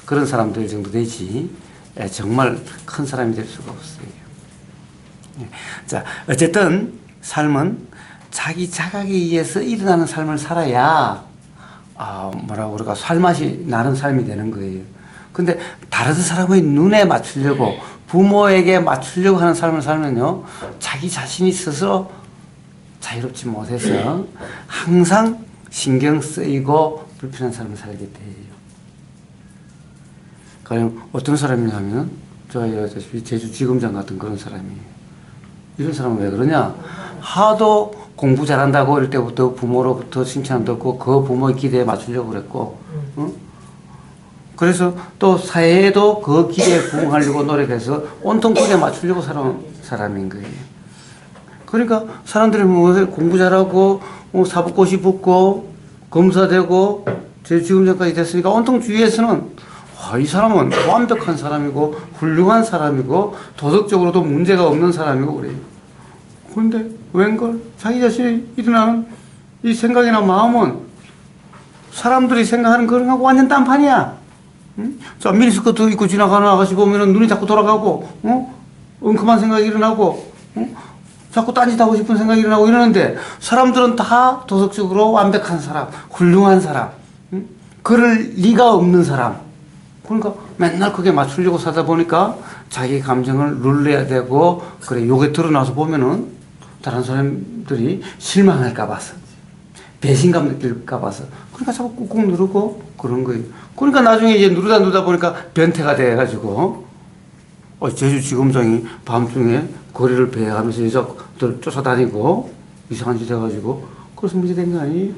[SPEAKER 2] 그런 사람들 정도 되지. 정말 큰 사람이 될 수가 없어요. 자, 어쨌든 삶은 자기 자각에 의해서 일어나는 삶을 살아야, 뭐라고 그럴까, 살맛이 나는 삶이 되는 거예요. 근데 다른 사람의 눈에 맞추려고, 부모에게 맞추려고 하는 삶을 살면요, 자기 자신이 스스로 자유롭지 못해서 항상 신경 쓰이고 불편한 삶을 살게 돼요. 그럼 어떤 사람이냐면, 제주지검장 같은 그런 사람이에요. 이런 사람은 왜 그러냐? 하도 공부 잘한다고 이럴 때부터 부모로부터 칭찬 듣고 그 부모의 기대에 맞추려고 그랬고, 그래서 또 사회에도 그 기대에 부응하려고 노력해서 온통 그에 맞추려고 살아온 사람인 거예요. 그러니까 사람들이 공부 잘하고 사법고시 붙고 검사되고 제주지검장까지 됐으니까 온통 주위에서는 이 사람은 완벽한 사람이고 훌륭한 사람이고 도덕적으로도 문제가 없는 사람이고 그래요. 그런데 웬걸 자기 자신이 일어나는 이 생각이나 마음은 사람들이 생각하는 그런 거하고 완전 딴판이야. 응? 자, 미니스커트 입고 지나가는 아가씨 보면은 눈이 자꾸 돌아가고, 엉큼한 생각이 일어나고, 자꾸 딴짓하고 싶은 생각이 일어나고 이러는데, 사람들은 다 도덕적으로 완벽한 사람, 훌륭한 사람, 그럴 리가 없는 사람. 그러니까 맨날 그게 맞추려고 살다 보니까 자기 감정을 눌러야 되고, 그래, 요게 드러나서 보면은 다른 사람들이 실망할까 봐서, 배신감 느낄까 봐서, 그러니까 자꾸 꾹꾹 누르고 그런 거예요. 그러니까 나중에 이제 누르다 보니까 변태가 돼가지고, 제주지검장이 밤중에 거리를 배회하면서 여자들 쫓아다니고 이상한 짓 해가지고, 그래서 문제된 거 아니에요?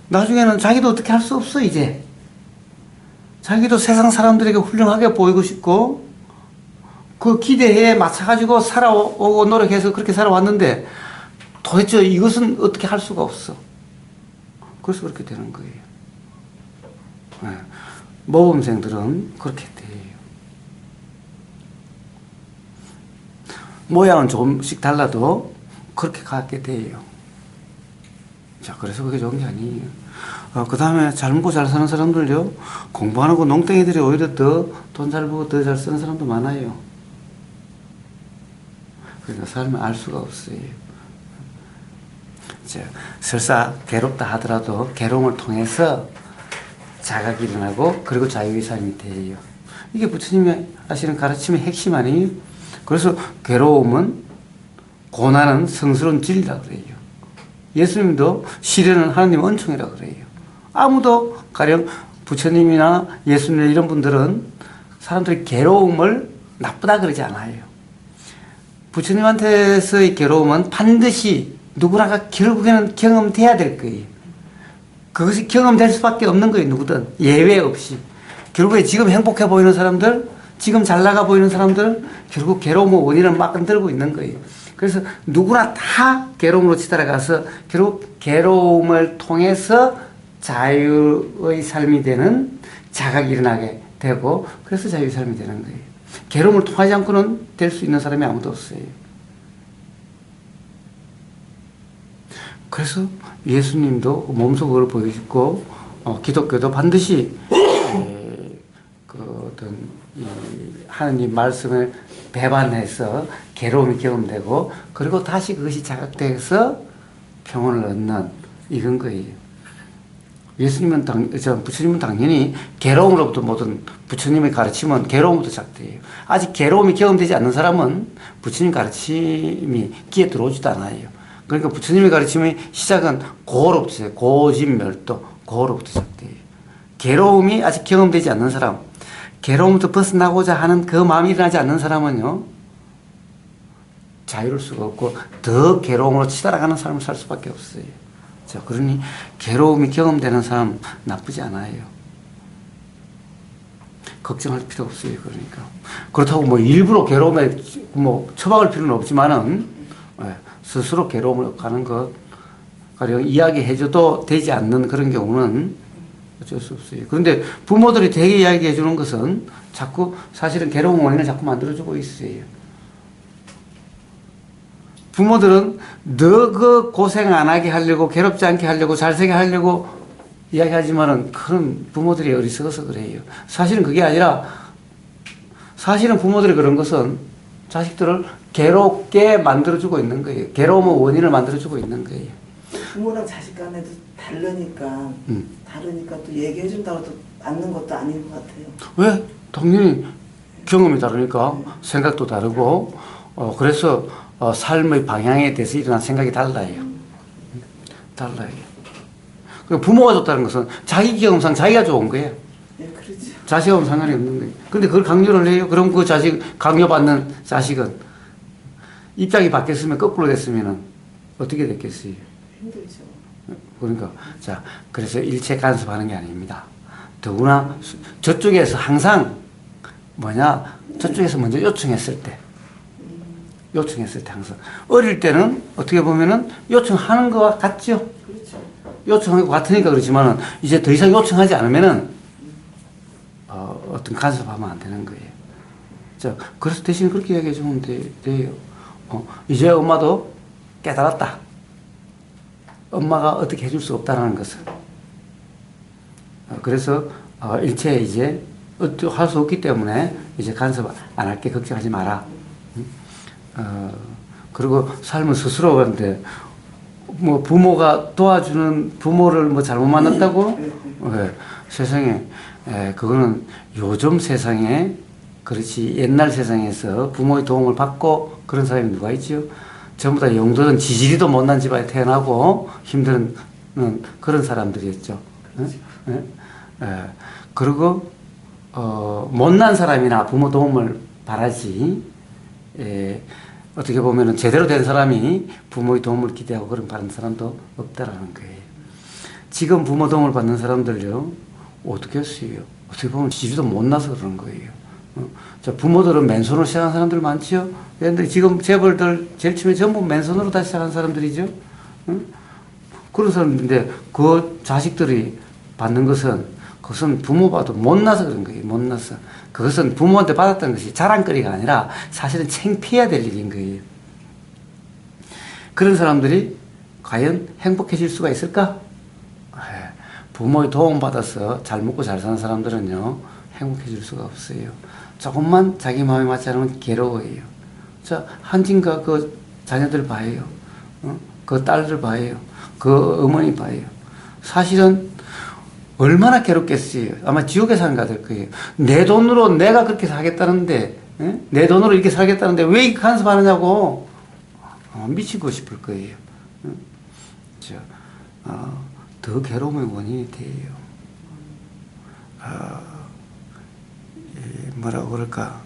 [SPEAKER 2] 나중에는 자기도 어떻게 할 수 없어, 이제. 자기도 세상 사람들에게 훌륭하게 보이고 싶고, 그 기대에 맞춰가지고 살아오고 노력해서 그렇게 살아왔는데, 도대체 이것은 어떻게 할 수가 없어. 그래서 그렇게 되는 거예요. 네. 모범생들은 그렇게 돼요. 모양은 조금씩 달라도 그렇게 갖게 돼요. 자, 그래서 그게 좋은 게 아니에요. 그 다음에 잘 먹고 잘 사는 사람들요, 공부 안 하고 농땡이들이 오히려 더 돈 잘 벌고 더 잘 쓰는 사람도 많아요. 그러니까 삶을 알 수가 없어요. 설사 괴롭다 하더라도 괴로움을 통해서 자각이 일어나고 그리고 자유의 삶이 돼요. 이게 부처님이 하시는 가르침의 핵심 아니에요? 그래서 괴로움은, 고난은 성스러운 진리라 그래요. 예수님도 시련은 하나님의 은총이라 그래요. 아무도 가령 부처님이나 예수님 이런 분들은 사람들이 괴로움을 나쁘다 그러지 않아요. 부처님한테서의 괴로움은 반드시 누구나가 결국에는 경험돼야 될 거예요. 그것이 경험될 수밖에 없는 거예요. 누구든 예외 없이. 결국에 지금 행복해 보이는 사람들, 지금 잘 나가 보이는 사람들, 결국 괴로움의 원인을 막 흔들고 있는 거예요. 그래서 누구나 다 괴로움으로 치달아가서 결국 괴로움을 통해서 자유의 삶이 되는 자각이 일어나게 되고, 그래서 자유의 삶이 되는 거예요. 괴로움을 통하지 않고는 될 수 있는 사람이 아무도 없어요. 그래서 예수님도 몸속으로 보여주고, 기독교도 반드시 그 어떤 하느님 말씀을 배반해서 괴로움이 경험되고, 그리고 다시 그것이 자각돼서 평온을 얻는, 이건 거예요. 부처님은 당연히 괴로움으로부터 모든 부처님의 가르침은 괴로움부터 시작돼요. 아직 괴로움이 경험되지 않는 사람은 부처님 가르침이 귀에 들어오지도 않아요. 그러니까 부처님의 가르침의 시작은 고로부터 시작해요. 고진멸도, 고로부터 시작돼요. 괴로움이 아직 경험되지 않는 사람, 괴로움부터 벗어나고자 하는 그 마음이 일어나지 않는 사람은요, 자유로울 수가 없고 더 괴로움으로 치달아가는 삶을 살 수밖에 없어요. 자, 그러니 괴로움이 경험되는 사람 나쁘지 않아요. 걱정할 필요 없어요. 그러니까 그렇다고 뭐 일부러 괴로움에 뭐 처박을 필요는 없지만은 스스로 괴로움을 가는 것 가령 이야기해줘도 되지 않는 그런 경우는 어쩔 수 없어요. 그런데 부모들이 되게 이야기해 주는 것은 자꾸 사실은 괴로운 원인을 자꾸 만들어주고 있어요. 부모들은 너 그 고생 안 하게 하려고 괴롭지 않게 하려고 잘 살게 하려고 이야기하지만은 그런 부모들이 어리석어서 그래요. 사실은 그게 아니라 사실은 부모들이 그런 것은 자식들을 괴롭게 만들어주고 있는 거예요. 괴로움의 원인을 만들어주고 있는 거예요.
[SPEAKER 1] 부모랑 자식 간에도 다르니까 또 얘기해 준다고 또 맞는 것도 아닌 것 같아요.
[SPEAKER 2] 왜? 당연히 경험이 다르니까 생각도 다르고 그래서 삶의 방향에 대해서 일어난 생각이 달라요. 달라요. 부모가 좋다는 것은 자기 경험상 자기가 좋은 거예요.
[SPEAKER 1] 예, 그렇죠.
[SPEAKER 2] 자식하고는 상관이 없는 거예요. 근데 그걸 강요를 해요. 그럼 그 자식, 강요받는 자식은 입장이 바뀌었으면 거꾸로 됐으면 어떻게 됐겠어요?
[SPEAKER 1] 힘들죠.
[SPEAKER 2] 그러니까, 자, 그래서 일체 간섭하는 게 아닙니다. 더구나 저쪽에서 항상 저쪽에서 먼저 요청했을 때 항상. 어릴 때는 어떻게 보면은 요청하는 것과 같죠?
[SPEAKER 1] 그렇죠.
[SPEAKER 2] 요청한 것 같으니까 그렇지만은 이제 더 이상 요청하지 않으면은 어떤 간섭하면 안 되는 거예요. 자, 그래서 대신 그렇게 이야기해 주면 돼요. 이제 엄마도 깨달았다. 엄마가 어떻게 해줄 수 없다는 것을. 그래서 일체 이제 할 수 없기 때문에 이제 간섭 안 할게 걱정하지 마라. 그리고 삶은 스스로 그런데 뭐 부모가 도와주는 부모를 뭐 잘못 만났다고? 세상에 그거는 요즘 세상에 그렇지 옛날 세상에서 부모의 도움을 받고 그런 사람이 누가 있죠? 전부 다 영도는 지지리도 못난 집안에 태어나고 힘든 그런 사람들이었죠. 그리고 못난 사람이나 부모 도움을 바라지 어떻게 보면은 제대로 된 사람이 부모의 도움을 기대하고 그런 받는 사람도 없다라는 거예요. 지금 부모 도움을 받는 사람들요 어떻게 했어요? 어떻게 보면 지지도 못나서 그러는 거예요. 자, 부모들은 맨손으로 시작한 사람들 많지요? 얘네들 지금 재벌들 제일 처음에 전부 맨손으로 다 시작한 사람들이죠? 그런 사람들인데 그 자식들이 받는 그것은 부모 봐도 못나서 그런 거예요. 못나서. 그것은 부모한테 받았던 것이 자랑거리가 아니라 사실은 창피해야 될 일인 거예요. 그런 사람들이 과연 행복해질 수가 있을까? 부모의 도움받아서 잘 먹고 잘 사는 사람들은요, 행복해질 수가 없어요. 조금만 자기 마음에 맞지 않으면 괴로워해요. 자, 한진가 그 자녀들 봐요. 그 딸들 봐요. 그 어머니 봐요. 사실은 얼마나 괴롭겠어요. 아마 지옥에서 안 가될 거예요. 내 돈으로 내가 그렇게 살겠다는데, 내 돈으로 이렇게 살겠다는데 왜 이렇게 간섭하느냐고 미치고 싶을 거예요. 더 괴로움의 원인이 돼요. 뭐라고 그럴까?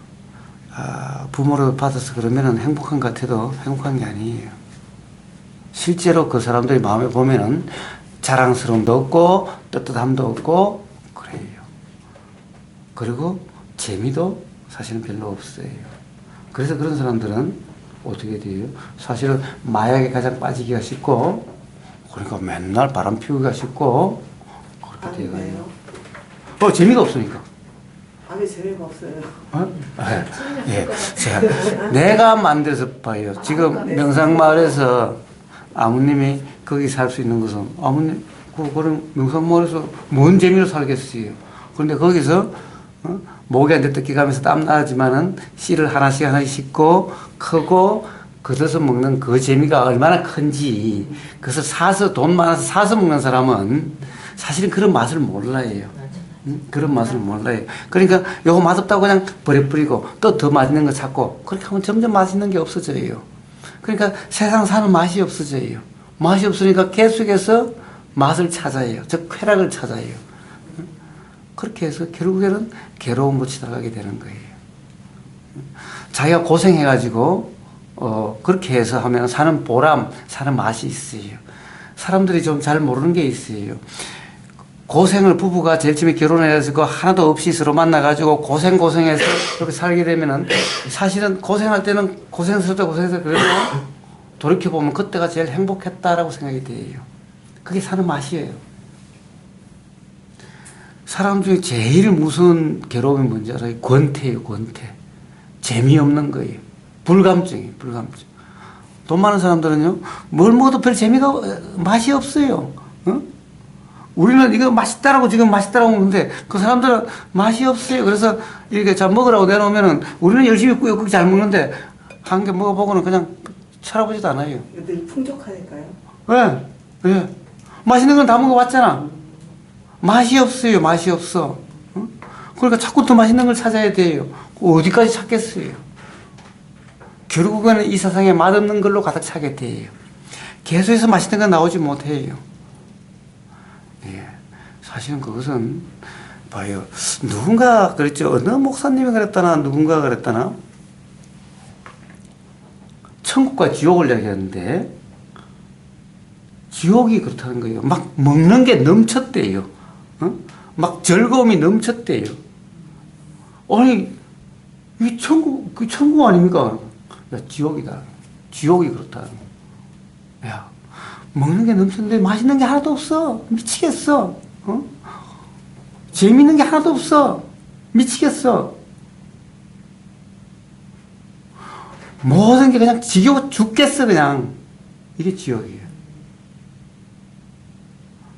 [SPEAKER 2] 부모를 받아서 그러면은 행복한 것 같아도 행복한 게 아니에요. 실제로 그 사람들이 마음에 보면은 자랑스러움도 없고 떳떳함도 없고 그래요. 그리고 재미도 사실은 별로 없어요. 그래서 그런 사람들은 어떻게 돼요? 사실은 마약에 가장 빠지기가 쉽고 그러니까 맨날 바람 피우기가 쉽고 그렇게 돼가요. 재미가 없으니까.
[SPEAKER 1] 왜 재미가 없어요?
[SPEAKER 2] 예. 내가 만들어서 봐요. 지금 명상마을에서 아무님이 거기 살 수 있는 것은 아무님 그런 명상마을에서 뭔 재미로 살겠어요. 그런데 거기서 모기한테 뜯기가면서 땀 나지만은 씨를 하나씩 씻고 크고 걷어서 먹는 그 재미가 얼마나 큰지 그래서 사서 돈 많아서 사서 먹는 사람은 사실은 그런 맛을 몰라요. 그런 맛을 몰라요. 그러니까 요거 맛없다고 그냥 버려버리고 또 더 맛있는 거 찾고 그렇게 하면 점점 맛있는 게 없어져요. 그러니까 세상 사는 맛이 없어져요. 맛이 없으니까 계속해서 맛을 찾아요. 즉 쾌락을 찾아요. 그렇게 해서 결국에는 괴로움으로 치달아가게 되는 거예요. 자기가 고생해가지고 그렇게 해서 하면 사는 보람, 사는 맛이 있어요. 사람들이 좀 잘 모르는 게 있어요. 고생을 부부가 제일 처음에 결혼해가지고 하나도 없이 서로 만나가지고 고생해서 그렇게 살게 되면은 사실은 고생할 때는 고생스럽다 그래도 돌이켜보면 그때가 제일 행복했다라고 생각이 돼요. 그게 사는 맛이에요. 사람 중에 제일 무서운 괴로움이 뭔지 알아요? 권태예요, 권태. 재미없는 거예요. 불감증이에요, 불감증. 돈 많은 사람들은요, 뭘 먹어도 별 맛이 없어요. 어? 우리는 이거 맛있다라고 지금 맛있다라고 먹는데 그 사람들은 맛이 없어요. 그래서 이렇게 잘 먹으라고 내놓으면은 우리는 열심히 꾸역꾸역 잘 먹는데 한 개 먹어보고는 그냥 쳐다보지도 않아요.
[SPEAKER 1] 늘 풍족하니까요.
[SPEAKER 2] 왜? 왜? 맛있는 건 다 먹어봤잖아. 맛이 없어요. 맛이 없어. 어? 그러니까 자꾸 더 맛있는 걸 찾아야 돼요. 어디까지 찾겠어요? 결국에는 이 세상에 맛없는 걸로 가득 차게 돼요. 계속해서 맛있는 건 나오지 못해요. 예. 사실은 그것은 봐요. 누군가 그랬죠. 어느 목사님이 그랬다나 누군가 그랬다나 천국과 지옥을 이야기하는데 지옥이 그렇다는 거예요. 막 먹는 게 넘쳤대요. 어? 막 즐거움이 넘쳤대요. 아니 이 천국 아닙니까? 야, 지옥이다. 지옥이 그렇다. 야, 먹는 게 넘쳤는데 맛있는 게 하나도 없어. 미치겠어. 어? 재밌는 게 하나도 없어. 미치겠어. 모든 게 그냥 지겨워 죽겠어, 그냥. 이게 지옥이에요.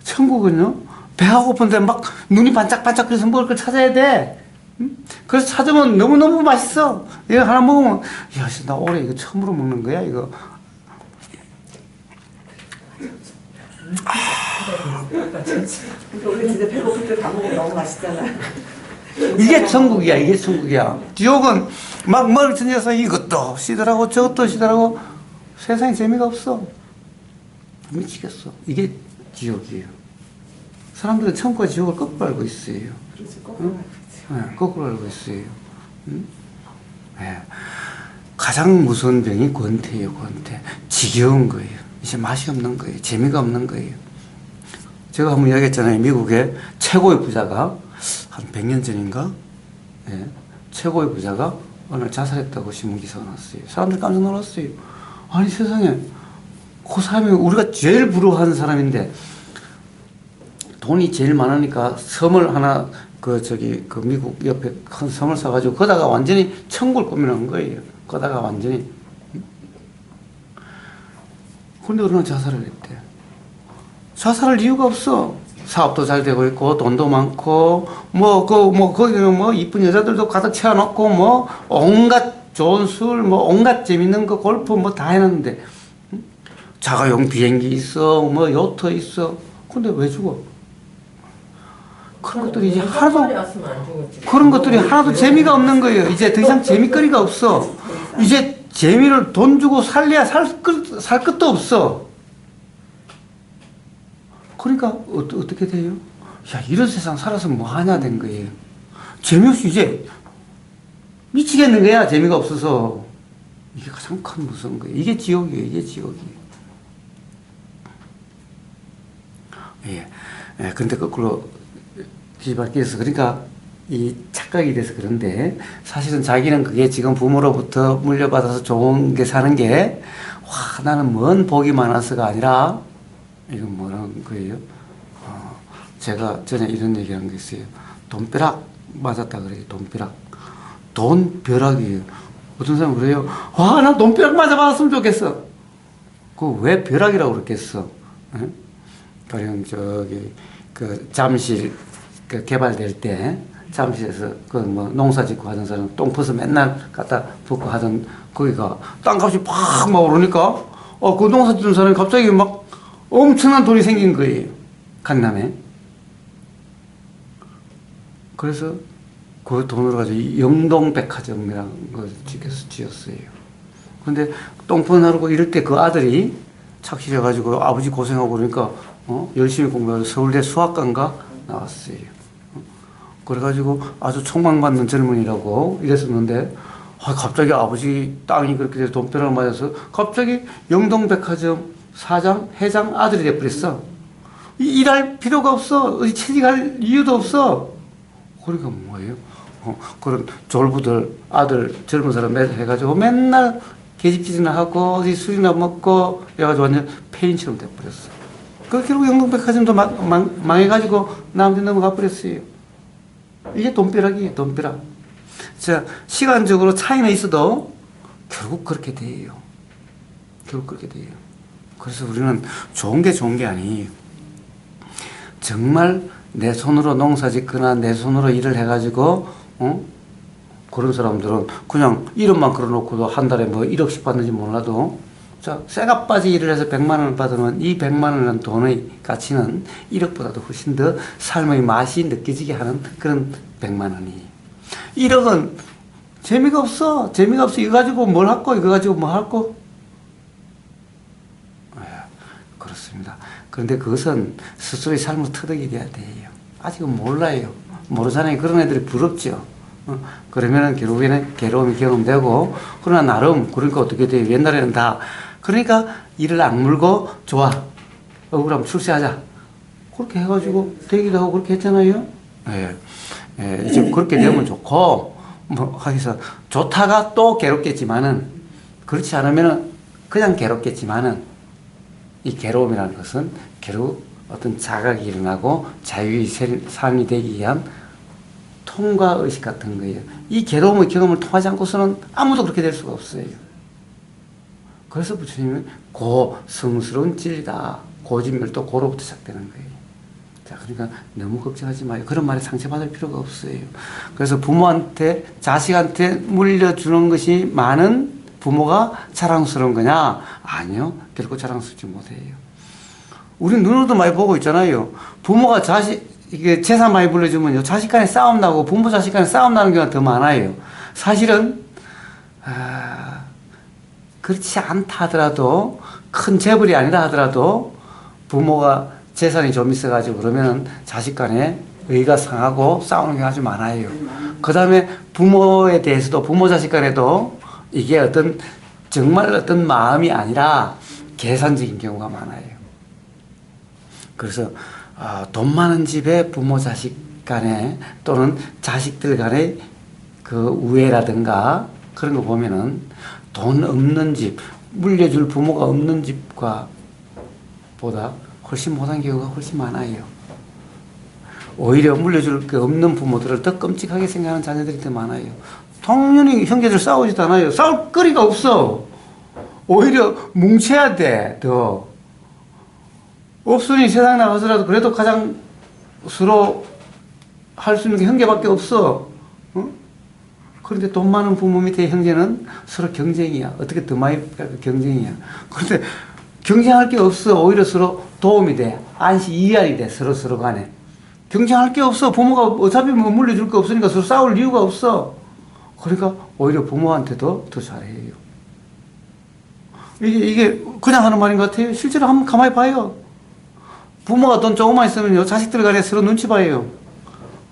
[SPEAKER 2] 천국은요, 배가 고픈데 막 눈이 반짝반짝 그래서 먹을 걸 찾아야 돼. 응? 그래서 찾으면 너무너무 맛있어. 이거 하나 먹으면, 야, 나 올해 이거 처음으로 먹는 거야, 이거.
[SPEAKER 1] 그러니까 우리 진짜 배고플 때 다 먹으면 너무 맛있잖아.
[SPEAKER 2] 이게 천국이야, 이게 천국이야. 지옥은 막 머리 던져서 이것도 시더라고 저것도 시더라고 세상에 재미가 없어. 미치겠어. 이게 지옥이에요. 사람들은 천국과 지옥을 거꾸로 알고 있어요.
[SPEAKER 1] 그렇지, 거꾸로
[SPEAKER 2] 응? 네, 거꾸로 알고 있어요. 응? 네. 가장 무서운 병이 권태예요, 권태. 지겨운 거예요. 이제 맛이 없는 거예요. 재미가 없는 거예요. 제가 한번 이야기했잖아요. 미국의 최고의 부자가 한 100년 전인가? 예, 최고의 부자가 오늘 자살했다고 신문기사가 났어요. 사람들 깜짝 놀랐어요. 아니 세상에 그 사람이 우리가 제일 부러워하는 사람인데 돈이 제일 많으니까 섬을 하나 그 미국 옆에 큰 섬을 사가지고 거다가 완전히 천국을 꾸며놓은 거예요. 거다가 완전히. 그런데 어느 날 자살을 했대. 자살할 이유가 없어. 사업도 잘 되고 있고 돈도 많고 거기는 이쁜 여자들도 가득 채워놓고 온갖 좋은 술 온갖 재밌는 거 골프 다 해놨는데 자가용 비행기 있어 요트 있어. 근데 왜 죽어? 그런 것들이 이제 그런 것들이 하나도 재미가 없는 거예요. 이제 더 이상 재미거리가 없어. 이제 재미를 돈 주고 살래야 살 것도 없어. 그러니까 어떻게 돼요? 야, 이런 세상 살아서 뭐 하냐 된 거예요. 재미없이 이제 미치겠는 거야. 재미가 없어서. 이게 가장 큰 무서운 거예요. 이게 지옥이에요. 이게 지옥이에요. 예. 예, 근데 거꾸로 뒤집어서 그러니까 이 착각이 돼서 그런데 사실은 자기는 그게 지금 부모로부터 물려받아서 좋은 게 사는 게 와, 나는 뭔 복이 많아서가 아니라 이건 뭐라는 거예요? 제가 전에 이런 얘기 한 게 있어요. 돈벼락 맞았다 그래요. 돈벼락. 돈벼락이에요. 어떤 사람은 그래요. 와, 나 돈벼락 맞아봤으면 좋겠어. 그 왜 벼락이라고 그랬겠어? 예? 가령 잠실 개발될 때 잠실에서 농사 짓고 하던 사람 똥 퍼서 맨날 갖다 붓고 하던 거기가 땅값이 팍 막 오르니까 그 농사 짓는 사람이 갑자기 막 엄청난 돈이 생긴 거예요. 강남에. 그래서 그 돈으로 가지고 영동백화점이라는 걸 지었어요. 근데 똥폰 하고 이럴 때 그 아들이 착실해가지고 아버지 고생하고 그러니까 열심히 공부해서 서울대 수학과인가 나왔어요. 그래가지고 아주 촉망받는 젊은이라고 이랬었는데 갑자기 아버지 땅이 그렇게 돼서 돈벼락을 맞아서 갑자기 영동백화점 사장, 회장 아들이 돼버렸어. 일할 필요가 없어. 어디 취직할 이유도 없어. 그러니까 뭐예요? 그런 졸부들 아들 젊은 사람 해가지고 맨날 계집질이나 하고 어디 술이나 먹고 해가지고 완전 폐인처럼 돼버렸어. 그 결국 영동백화점도 망해가지고 남한테 넘어가 버렸어요. 이게 돈벼락이에요, 돈벼락. 자, 시간적으로 차이는 있어도 결국 그렇게 돼요. 결국 그렇게 돼요. 그래서 우리는 좋은 게 아니에요. 정말 내 손으로 농사 짓거나 내 손으로 일을 해가지고, 그런 사람들은 그냥 이름만 걸어놓고도 한 달에 뭐 1억씩 받는지 몰라도, 자, 쇠가빠지 일을 해서 100만 원을 받으면 이 100만 원이라는 돈의 가치는 1억보다도 훨씬 더 삶의 맛이 느껴지게 하는 그런 100만 원이. 1억은 재미가 없어. 재미가 없어. 이거 가지고 뭘 할거? 이거 가지고 뭐 할거? 그렇습니다. 그런데 그것은 스스로의 삶의 터득이 돼야 돼요. 아직은 몰라요. 모르잖아요. 그런 애들이 부럽죠. 그러면은 결국에는 괴로움이 경험되고, 그러나 나름, 그러니까 어떻게 돼요? 옛날에는 다, 그러니까 이를 악물고, 좋아. 억울하면 출세하자. 그렇게 해가지고 되기도 하고 그렇게 했잖아요. 예. 예, 이제 그렇게 되면 좋고, 뭐, 하기서 좋다가 또 괴롭겠지만은, 그렇지 않으면은 그냥 괴롭겠지만은, 이 괴로움이라는 것은 결국 어떤 자각이 일어나고 자유의 삶이 되기 위한 통과의식 같은 거예요. 이 괴로움의 경험을 통하지 않고서는 아무도 그렇게 될 수가 없어요. 그래서 부처님은 고성스러운 진리다. 고진멸도 고로부터 시작되는 거예요. 자, 그러니까 너무 걱정하지 마요. 그런 말에 상처받을 필요가 없어요. 그래서 부모한테, 자식한테 물려주는 것이 많은 부모가 자랑스러운 거냐? 아니요. 결코 자랑스럽지 못해요. 우리 눈으로도 많이 보고 있잖아요. 부모가 이게 재산 많이 불러주면요. 자식 간에 싸움 나고 부모 자식 간에 싸움 나는 경우가 더 많아요. 사실은, 그렇지 않다 하더라도, 큰 재벌이 아니라 하더라도, 부모가 재산이 좀 있어가지고 그러면 자식 간에 의가 상하고 싸우는 경우가 아주 많아요. 그 다음에 부모에 대해서도, 부모 자식 간에도 이게 정말 어떤 마음이 아니라 계산적인 경우가 많아요. 그래서, 돈 많은 집에 부모 자식 간에 또는 자식들 간의 그 우애라든가 그런 거 보면은 돈 없는 집, 물려줄 부모가 없는 집과 보다 훨씬 못한 경우가 훨씬 많아요. 오히려 물려줄 게 없는 부모들을 더 끔찍하게 생각하는 자녀들이 더 많아요. 당연히 형제들 싸우지도 않아요. 싸울 거리가 없어. 오히려 뭉쳐야 돼, 더. 없으니 세상 나가서라도 그래도 가장 서로 할 수 있는 게 형제밖에 없어. 그런데 돈 많은 부모 밑에 형제는 서로 경쟁이야. 어떻게 더 많이 경쟁이야. 그런데 경쟁할 게 없어. 오히려 서로 도움이 돼. 안시 이해이 돼. 서로 간에. 경쟁할 게 없어. 부모가 어차피 뭐 물려줄 거 없으니까 서로 싸울 이유가 없어. 그러니까 오히려 부모한테도 더 잘해요. 이게 그냥 하는 말인 것 같아요. 실제로 한번 가만히 봐요. 부모가 돈 조금만 있으면요, 자식들 간에 서로 눈치 봐요.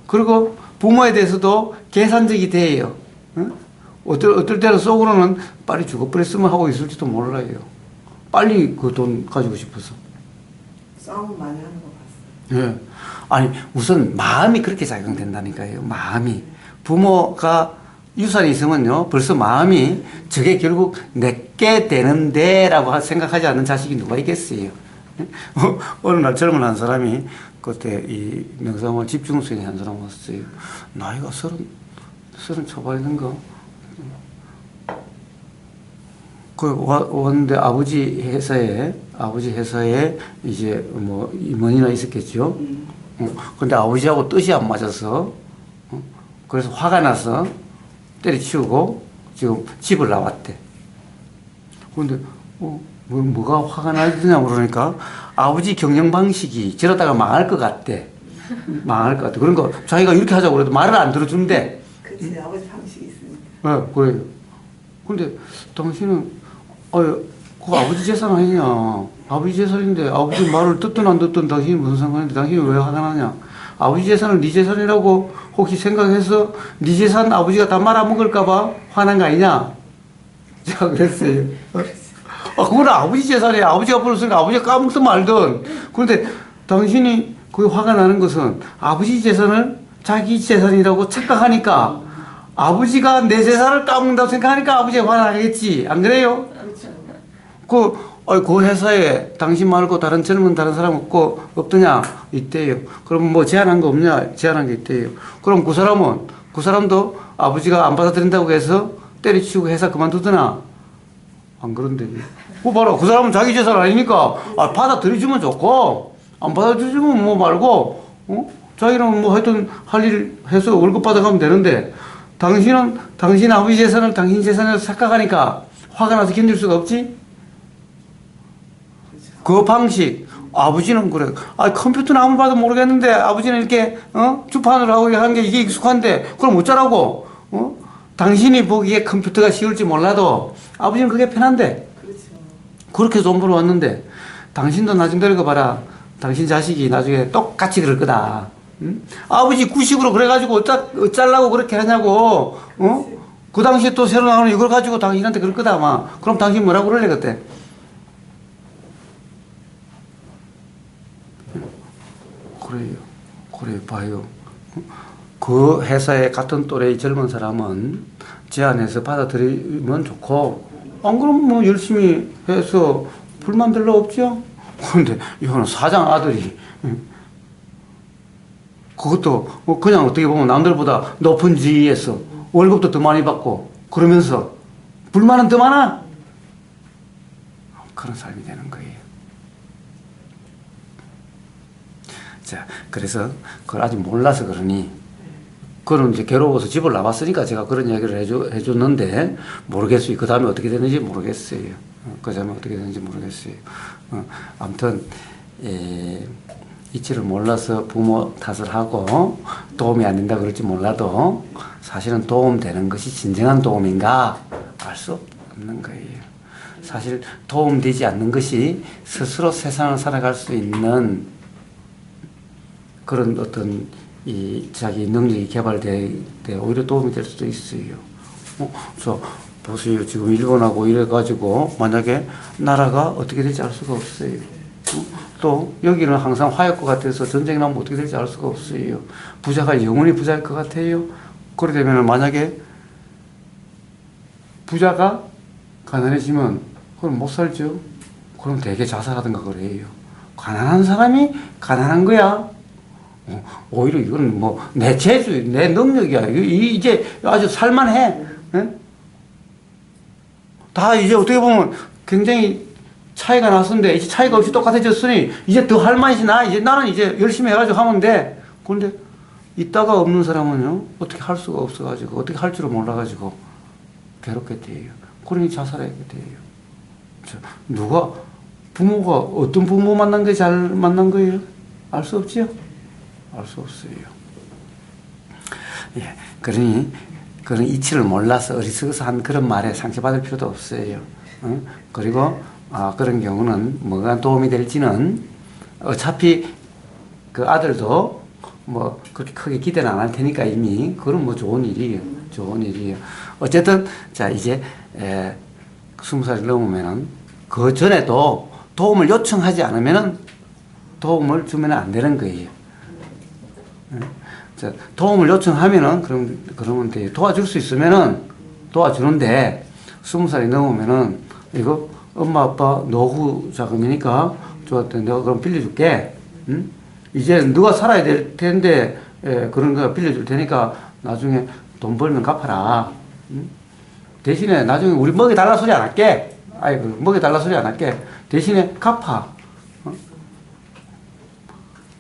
[SPEAKER 2] 그리고 부모에 대해서도 계산적이 돼요. 응? 어떨 때는 속으로는 빨리 죽어버렸으면 하고 있을지도 몰라요. 빨리 그 돈 가지고 싶어서.
[SPEAKER 1] 싸움 많이 하는 거 봤어요.
[SPEAKER 2] 예. 아니, 우선 마음이 그렇게 작용된다니까요. 마음이. 부모가 유산이 있으면요, 벌써 마음이 저게 결국 내게 되는데 라고 생각하지 않는 자식이 누가 있겠어요. 어느 날 젊은 한 사람이 그때 이 명상을 집중수행에 한 사람 왔어요. 나이가 30 초반인가? 왔는데 아버지 회사에 이제 뭐 임원이나 있었겠죠. 근데 아버지하고 뜻이 안 맞아서, 그래서 화가 나서 때려치우고 지금 집을 나왔대. 근데, 뭐가 화가 나느냐 그러니까 아버지 경영 방식이 저러다가 망할 것 같대. 망할 것 같대. 그러니까 자기가 이렇게 하자고 그래도 말을 안 들어준대.
[SPEAKER 1] 그치, 아버지 방식이 있으니까.
[SPEAKER 2] 네, 그래요. 근데 당신은, 그거 아버지 재산 아니냐. 아버지 재산인데 아버지 말을 듣든 안 듣든 당신이 무슨 상관인데 당신이 왜 화가 나냐. 아버지 재산을 네 재산이라고 혹시 생각해서 네 재산 아버지가 다 말아먹을까봐 화난 거 아니냐? 제가 그랬어요. 그건 아버지 재산이야. 아버지가 벌었으니까 아버지가 까먹든 말든. 그런데 당신이 그 화가 나는 것은 아버지 재산을 자기 재산이라고 착각하니까 아버지가 내 재산을 까먹는다고 생각하니까 아버지가 화나겠지. 안 그래요? 그 회사에 당신 말고 다른 사람 없더냐? 있대요. 그럼 뭐 제안한 거 없냐? 제안한 게 있대요. 그럼 그 사람도 아버지가 안 받아들인다고 해서 때려치우고 회사 그만두더나? 안 그런데. 그거 봐라. 그 사람은 자기 재산 아니니까, 받아들여주면 좋고, 안 받아들여주면 뭐 말고, 자기는 뭐 하여튼 할 일 해서 월급 받아가면 되는데, 당신은 당신 아버지 재산을 당신 재산으로 착각하니까 화가 나서 견딜 수가 없지? 그 방식, 아버지는 그래. 컴퓨터는 아무 봐도 모르겠는데, 아버지는 이렇게, 주판으로 하고 하는 게 이게 익숙한데, 그럼 어쩌라고? 당신이 보기에 컴퓨터가 쉬울지 몰라도, 아버지는 그게 편한데.
[SPEAKER 1] 그렇죠.
[SPEAKER 2] 그렇게 돈 벌어왔는데, 당신도 나중에 들어가 봐라. 당신 자식이 나중에 똑같이 그럴 거다. 응? 아버지 구식으로 그래가지고 어쩌려고 그렇게 하냐고, 그 당시에 또 새로 나오는 이걸 가지고 당신한테 그럴 거다, 아마. 그럼 당신 뭐라고 그럴래, 그때? 그래요, 봐요. 그 회사에 같은 또래의 젊은 사람은 제안해서 받아들이면 좋고, 안 그러면 뭐 열심히 해서 불만 별로 없죠? 그런데 이거는 사장 아들이, 그것도 그냥 어떻게 보면 남들보다 높은 지위에서 월급도 더 많이 받고, 그러면서 불만은 더 많아? 그런 삶이 되는 거예요. 자, 그래서 그걸 아직 몰라서 그러니, 그럼 이제 괴로워서 집을 나왔으니까 제가 그런 이야기를 해줬는데, 모르겠어요. 그 다음에 어떻게 되는지 모르겠어요. 아무튼, 이치를 몰라서 부모 탓을 하고 도움이 안 된다 그럴지 몰라도, 사실은 도움되는 것이 진정한 도움인가 알 수 없는 거예요. 사실 도움되지 않는 것이 스스로 세상을 살아갈 수 있는 그런 어떤 자기 능력이 개발될 때 오히려 도움이 될 수도 있어요. 보세요. 지금 일본하고 이래가지고 만약에 나라가 어떻게 될지 알 수가 없어요. 또 여기는 항상 화할 것 같아서 전쟁이 나면 어떻게 될지 알 수가 없어요. 부자가 영원히 부자일 것 같아요. 그러게 되면 만약에 부자가 가난해지면 그럼 못 살죠. 그럼 되게 자살하든가 그래요. 가난한 사람이 가난한 거야. 오히려 이건 뭐 내 재주, 내 능력이야. 이제 아주 살만해. 다 이제 어떻게 보면 굉장히 차이가 났었는데, 이제 차이가 없이 똑같아졌으니 이제 더 할 맛이 나. 이제 나는 이제 열심히 해가지고 하면 돼. 그런데 있다가 없는 사람은요, 어떻게 할 수가 없어가지고, 어떻게 할 줄을 몰라가지고 괴롭게 돼요. 그러니 자살하게 돼요. 부모가 어떤 부모 만난 게 잘 만난 거예요? 알 수 없지요? 알 수 없어요. 예, 그러니 그런 이치를 몰라서 어리석어서 한 그런 말에 상처받을 필요도 없어요. 그리고 그런 경우는 뭐가 도움이 될지는 어차피 그 아들도 뭐 그렇게 크게 기대는 안 할 테니까 이미 그건 뭐 좋은 일이에요. 어쨌든 자 이제 20살이 넘으면은 그 전에도 도움을 요청하지 않으면은 도움을 주면 안 되는 거예요. 자, 도움을 요청하면은 그러면 돼요. 도와줄 수 있으면은 도와주는데 20살이 넘으면은 이거 엄마 아빠 노후 자금이니까 내가 그럼 빌려줄게. 응? 이제 너가 살아야 될 텐데 그런 거 빌려줄 테니까 나중에 돈 벌면 갚아라. 응? 대신에 나중에 우리 먹이 달라 소리 안 할게. 먹이 달라 소리 안 할게. 대신에 갚아.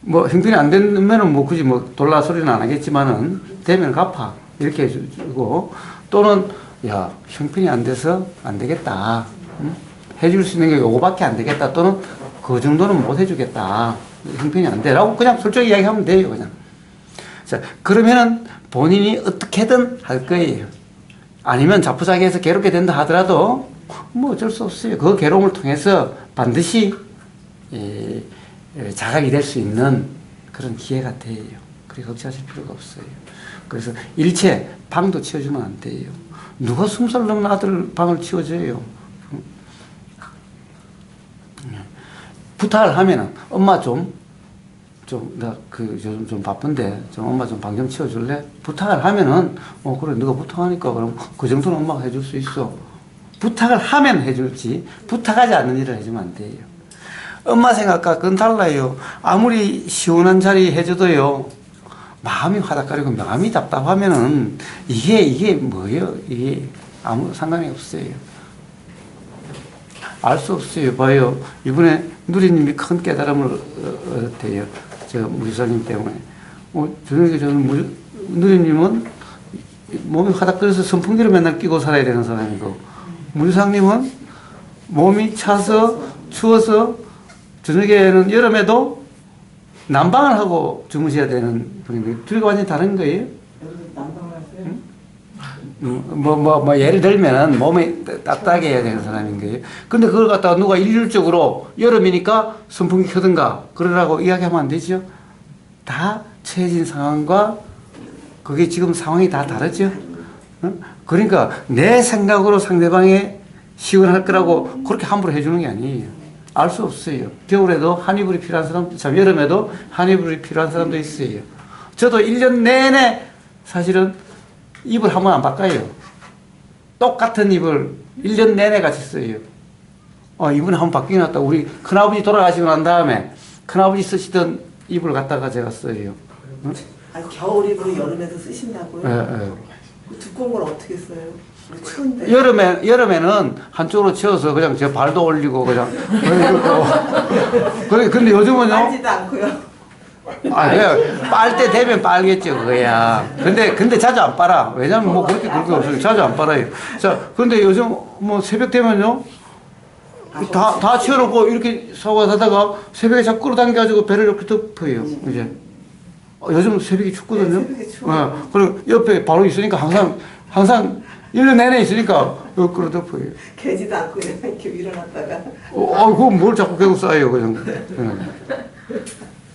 [SPEAKER 2] 뭐 형편이 안 되면은 뭐 굳이 뭐 돌라 소리는 안 하겠지만은 되면 갚아 이렇게 해주고, 또는 야 형편이 안 돼서 안 되겠다, 응? 해줄 수 있는 게 요거밖에 안 되겠다, 또는 그 정도는 못 해주겠다, 형편이 안 돼라고 그냥 솔직히 이야기하면 돼요. 그냥. 자, 그러면은 본인이 어떻게든 할 거예요. 아니면 자포자기해서 괴롭게 된다 하더라도 뭐 어쩔 수 없어요. 그 괴로움을 통해서 반드시 자각이 될 수 있는 그런 기회가 돼요. 그렇게 걱정하실 필요가 없어요. 그래서 일체 방도 치워주면 안 돼요. 누가 20살 넘은 아들 방을 치워줘요. 부탁을 하면은 엄마 나 요즘 좀 바쁜데 엄마 좀 방 좀 치워줄래? 부탁을 하면은 그래 네가 부탁하니까 그럼 그 정도는 엄마가 해줄 수 있어. 부탁을 하면 해줄지 부탁하지 않는 일을 해주면 안 돼요. 엄마 생각과 그건 달라요. 아무리 시원한 자리 해줘도요 마음이 화닥거리고 마음이 답답하면은 이게 뭐예요? 이게 아무 상관이 없어요. 알 수 없어요. 봐요. 이번에 누리님이 큰 깨달음을 얻었대요. 저 무지사님 때문에. 저녁에 저는 누리님은 몸이 화닥거려서 선풍기를 맨날 끼고 살아야 되는 사람이고, 무지사님은 몸이 차서 추워서 저녁에는 여름에도 난방을 하고 주무셔야 되는 분인데, 둘이가 완전히 다른 거예요.
[SPEAKER 1] 난방을 하세요?
[SPEAKER 2] 예를 들면 몸이 따뜻하게 해야 되는 사람인 거예요. 근데 그걸 갖다가 누가 일률적으로 여름이니까 선풍기 켜든가 그러라고 이야기하면 안 되죠. 다 처해진 상황과 그게 지금 상황이 다 다르죠. 그러니까 내 생각으로 상대방이 시원할 거라고 그렇게 함부로 해주는 게 아니에요. 알 수 없어요. 겨울에도 한이불이 필요한 사람도, 여름에도 한이불이 필요한 사람도 있어요. 저도 1년 내내 사실은 이불 한 번 안 바꿔요. 똑같은 이불 1년 내내 같이 써요. 이번에 한 번 바뀌긴 했다. 우리 큰아버지 돌아가시고 난 다음에 큰아버지 쓰시던 이불 갖다가 제가 써요. 응?
[SPEAKER 1] 아니, 겨울 이불을 여름에도 쓰신다고요?
[SPEAKER 2] 예.
[SPEAKER 1] 그 두꺼운 걸 어떻게 써요? 추운데.
[SPEAKER 2] 여름에는 한쪽으로 치워서 그냥 제 발도 올리고 그냥. 근데 요즘은요.
[SPEAKER 1] 빨지도 않고요.
[SPEAKER 2] 그래. 빨 때 되면 빨겠죠, 그거야. 근데 자주 안 빨아. 왜냐면 뭐 그렇게 없어요. 자주 안 빨아요. 자, 근데 요즘 뭐 새벽 되면요. 다 치워놓고 이렇게 사고 하다가 새벽에 자꾸 끌어당겨가지고 배를 이렇게 덮어요, 이제. 요즘 새벽이 춥거든요.
[SPEAKER 1] 네, 새벽에 추워요.
[SPEAKER 2] 그리고 옆에 바로 있으니까 항상 1년 내내 있으니까 끌어덮어요.
[SPEAKER 1] 개지도 않고 이렇게 일어났다가.
[SPEAKER 2] 그건 뭘 자꾸 계속 쌓여요, 그냥.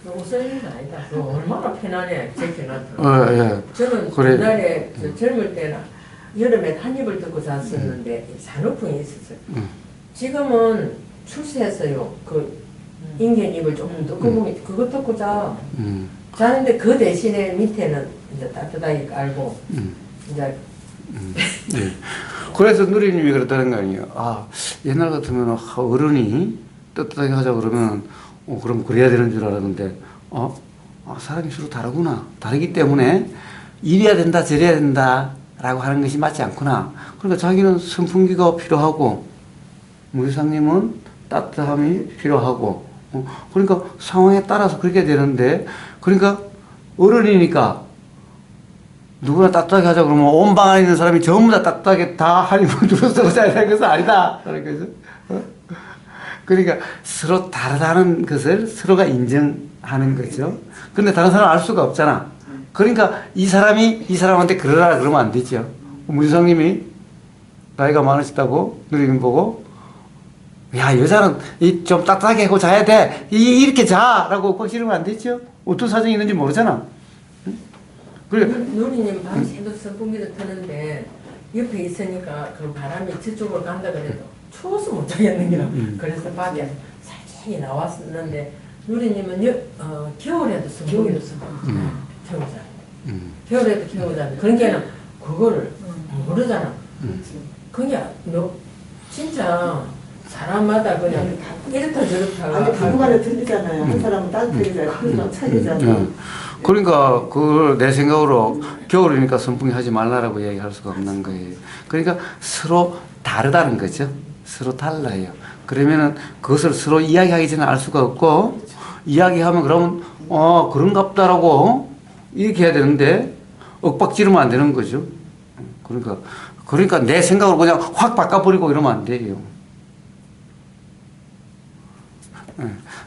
[SPEAKER 3] 너무 쓰는 게 아니다. 너 얼마나 편안해, 제일 편하더라고.
[SPEAKER 2] 예.
[SPEAKER 3] 저는
[SPEAKER 2] 그래.
[SPEAKER 3] 옛날에 젊을 때는 여름에 한 입을 덮고 잤었는데 산후풍이 있었어요. 지금은 출세했어요. 그 인견 입을 조금 두꺼운 그거 덮고 자. 자는데 그 대신에 밑에는 이제 따뜻하게 깔고 이제.
[SPEAKER 2] 네. 그래서 누리님이 그랬다는 거 아니에요. 옛날 같으면 어른이 따뜻하게 하자 그러면 그럼 그래야 되는 줄 알았는데 사람이 서로 다르구나. 다르기 때문에 이래야 된다 저래야 된다 라고 하는 것이 맞지 않구나. 그러니까 자기는 선풍기가 필요하고 무지상님은 따뜻함이 필요하고 그러니까 상황에 따라서 그렇게 되는데, 그러니까 어른이니까 누구나 따뜻하게 하자 그러면 온 방 안에 있는 사람이 전부 다 따뜻하게 다 한 입을 둘러싸고 자야 되는 것은 아니다. 그러니까 서로 다르다는 것을 서로가 인정하는 거죠. 근데 다른 사람은 알 수가 없잖아. 그러니까 이 사람이 이 사람한테 그러라 그러면 안 되죠. 무지성님이 나이가 많으시다고 누리님 보고 야, 여자는 좀 따뜻하게 하고 자야 돼. 이렇게 자라고 꼭 지르면 안 되죠. 어떤 사정이 있는지 모르잖아. 그래.
[SPEAKER 3] 누리님 밤새도 선풍기를 트는데 옆에 있으니까 그 바람이 저쪽으로 간다 그래도 추워서 못 자겠는 게라. 그래서 밖에 살짝이 나왔었는데 누리님은 겨울에도 선풍기를 쓰고 태우고 자는데 겨울에도 태우고 자는데 그러니까 그거를 모르잖아. 그냥 너 진짜 사람마다 그냥 이렇다 저렇다.
[SPEAKER 1] 아니, 부부간에 틀리잖아요. 한 사람은 따뜻하게 자요, 한 사람은 차게 자요.
[SPEAKER 2] 그러니까 그걸 내 생각으로 겨울이니까 선풍기 하지 말라라고 얘기할 수가 없는 거예요. 그러니까 서로 다르다는 거죠. 서로 달라요. 그러면은 그것을 서로 이야기하기 전에 알 수가 없고, 이야기하면 그러면 그런갑다라고 이렇게 해야 되는데 엇박지르면 안 되는 거죠. 그러니까 내 생각으로 그냥 확 바꿔버리고 이러면 안 돼요.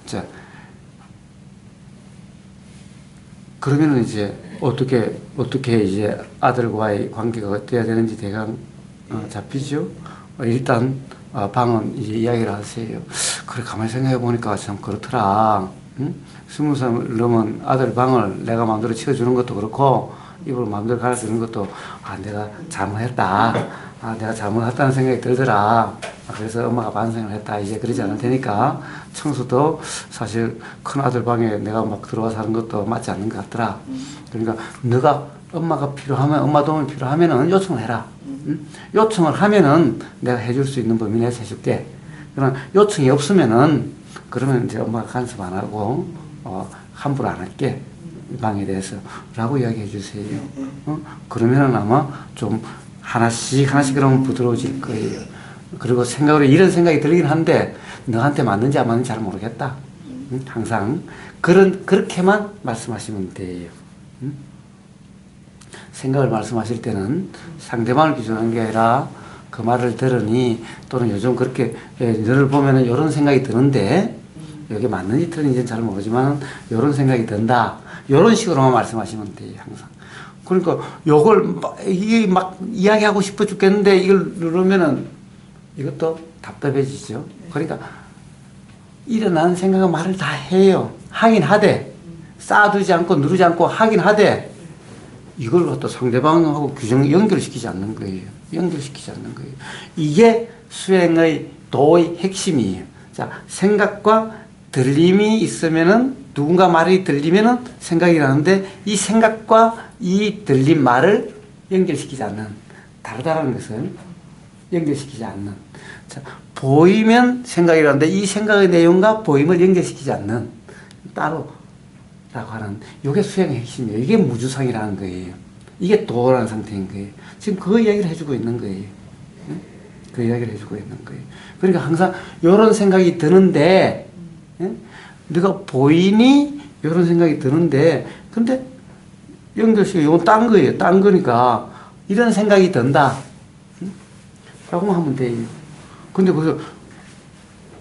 [SPEAKER 2] 자, 그러면은 이제 어떻게 이제 아들과의 관계가 돼야 되는지 대강 잡히죠. 일단 방은 이제 이야기를 하세요. 그래 가만히 생각해 보니까 참 그렇더라. 응? 20살 넘은 아들 방을 내가 마음대로 치워주는 것도 그렇고 입으로 마음대로 가르치는 것도 내가 잘못했다. 내가 잘못했다는 생각이 들더라. 그래서 엄마가 반성을 했다. 이제 그러지 않을 테니까 청소도 사실 큰 아들 방에 내가 막 들어와서 하는 것도 맞지 않는 것 같더라. 그러니까 너가 엄마가 필요하면 엄마 도움이 필요하면은 요청을 해라. 응? 요청을 하면은 내가 해줄 수 있는 범위 내에서 해줄게. 그러나 요청이 없으면은 그러면 이제 엄마가 간섭 안 하고 함부로 안 할게. 이 방에 대해서 라고 이야기해 주세요. 그러면은 아마 좀 하나씩 그러면 부드러워질 거예요. 그리고 생각으로 이런 생각이 들긴 한데 너한테 맞는지 안 맞는지 잘 모르겠다. 항상 그렇게만 말씀하시면 돼요. 생각을 말씀하실 때는 상대방을 기준한 게 아니라 그 말을 들으니 또는 요즘 그렇게 너를 보면은 이런 생각이 드는데 여기 맞는지 틀린지는 잘 모르지만 이런 생각이 든다. 이런 식으로만 말씀하시면 돼요. 항상. 그러니까 요걸 이게 막 이야기하고 싶어 죽겠는데 이걸 누르면은 이것도 답답해지죠. 그러니까 일어나는 생각은 말을 다 해요. 하긴 하되 쌓아두지 않고 누르지 않고 하긴 하되 이걸 갖다 상대방하고 연결시키지 않는 거예요. 연결시키지 않는 거예요. 이게 수행의 도의 핵심이에요. 자, 생각과 들림이 있으면은 누군가 말이 들리면은 생각이 나는데 이 생각과 이 들린 말을 연결시키지 않는 다르다는 것을 연결시키지 않는 자, 보이면 생각이 나는데 이 생각의 내용과 보임을 연결시키지 않는 따로라고 하는 이게 수행의 핵심이에요. 이게 무주상이라는 거예요. 이게 도라는 상태인 거예요. 지금 그 이야기를 해주고 있는 거예요. 그 이야기를 해주고 있는 거예요. 그러니까 항상 이런 생각이 드는데 네가 보이니? 이런 생각이 드는데 근데 연결시켜 이건 딴 거예요. 딴 거니까 이런 생각이 든다. 라고만 하면 돼요. 근데 그래서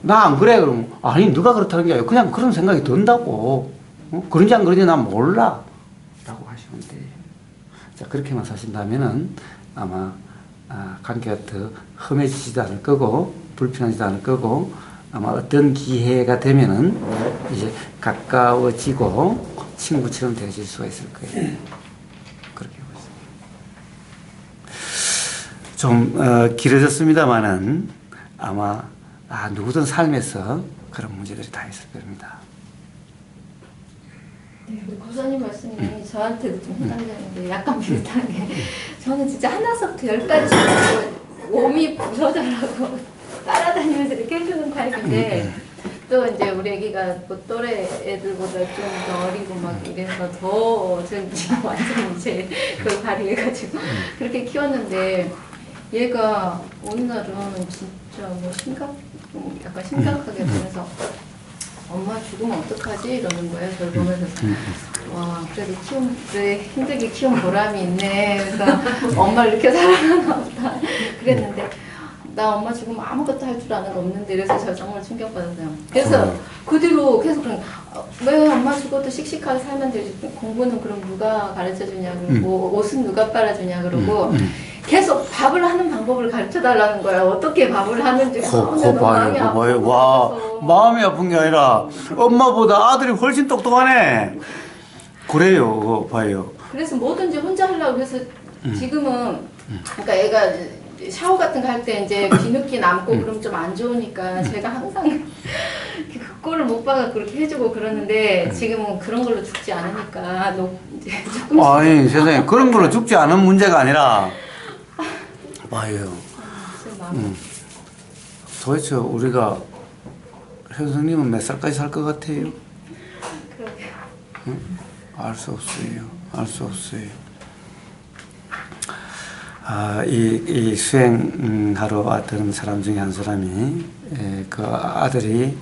[SPEAKER 2] 나 안 그래? 그러면 아니 누가 그렇다는 게 아니라 그냥 그런 생각이 든다고. 그런지 안 그런지 난 몰라. 라고 하시면 돼요. 자 그렇게만 사신다면은 아마 관계가 더 험해지지도 않을 거고 불편하지도 않을 거고 아마 어떤 기회가 되면은 이제 가까워지고 친구처럼 되어질 수가 있을 거예요. 그렇게 보고 있습니다. 좀 길어졌습니다만은 아마 누구든 삶에서 그런 문제들이 다 있을 겁니다.
[SPEAKER 4] 네, 우리 고사님 말씀이 저한테도 좀 해당되는데 약간 비슷하게 저는 진짜 하나서부터 10까지 몸이 부서져라고 따라다니면서 이렇게 해주는 타입인데 또 이제 우리 애기가 뭐 또래 애들보다 좀 더 어리고 막 이래서 더 전 지금 완전 이제 그걸 발휘해가지고 그렇게 키웠는데 얘가 어느 날은 진짜 약간 심각하게 보면서 엄마 죽으면 어떡하지? 이러는 거예요. 저를 보면서 와 그래도 그래 힘들게 키운 보람이 있네. 그러니까 엄마를 이렇게 사랑하나 보다 그랬는데 나 엄마 죽으면 아무것도 할 줄 아는 거 없는데 이래서 저 정말 충격받았어요. 그래서 그 뒤로 계속 왜 엄마 죽어도 씩씩하게 살면 되지 공부는 그럼 누가 가르쳐 주냐 그러고 옷은 누가 빨아주냐 그러고 계속 밥을 하는 방법을 가르쳐 달라는 거야. 어떻게 밥을 하는지.
[SPEAKER 2] 봐요. 와 마음이 아픈 게 아니라 엄마보다 아들이 훨씬 똑똑하네. 그래요. 그거 봐요.
[SPEAKER 4] 그래서 뭐든지 혼자 하려고 해서 지금은 그러니까 애가 샤워 같은 거 할 때 이제 뒤늦게 남고 그러면 좀 안 좋으니까 제가 항상 그거를 못 봐가 그렇게 해주고 그러는데 지금은 그런 걸로 죽지 않으니까 이제 조금씩
[SPEAKER 2] 아니 세상에 그런 걸로 죽지 않은 문제가 아니라 봐요. 도대체 우리가 현수님은 몇 살까지 살 것 같아요?
[SPEAKER 4] 그러게요.
[SPEAKER 2] 알 수 없어요. 알 수 없어요. 이 수행하러 왔던 사람 중에 한 사람이 그 아들이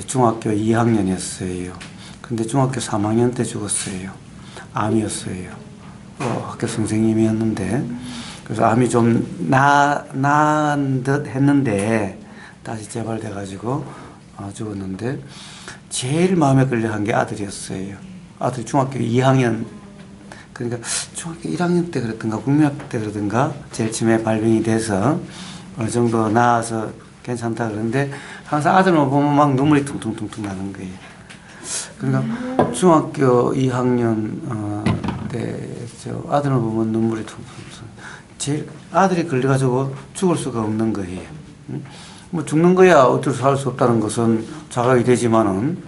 [SPEAKER 2] 중학교 2학년이었어요. 근데 중학교 3학년 때 죽었어요. 암이었어요. 학교 선생님이었는데 그래서 암이 좀 나은 듯 했는데 다시 재발돼가지고 죽었는데 제일 마음에 끌려한 게 아들이었어요. 아들이 중학교 2학년 그러니까 중학교 1학년 때 그랬던가 국민학교 때 그러던가 제일 처음에 발병이 돼서 어느 정도 나아서 괜찮다 그러는데 항상 아들만 보면 막 눈물이 퉁퉁퉁퉁 나는 거예요. 그러니까 중학교 2학년 때 저 아들을 보면 눈물이 퉁퉁. 제일 아들이 걸려가지고 죽을 수가 없는 거예요. 뭐 죽는 거야 어쩔 수 할 수 없다는 것은 자각이 되지만은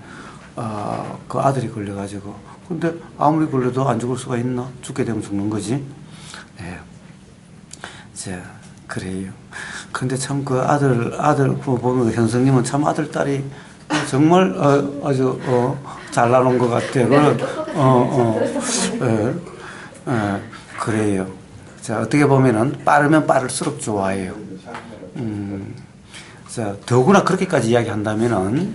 [SPEAKER 2] 그 아들이 걸려가지고 근데 아무리 걸려도 안 죽을 수가 있나? 죽게 되면 죽는 거지. 예. 자 그래요. 근데 참 그 아들 보면 현성님은 참 아들 딸이 정말 아주 잘 나눈 것 같아요. 예. 그래요. 자, 어떻게 보면은 빠르면 빠를수록 좋아해요. 자, 더구나 그렇게까지 이야기한다면은,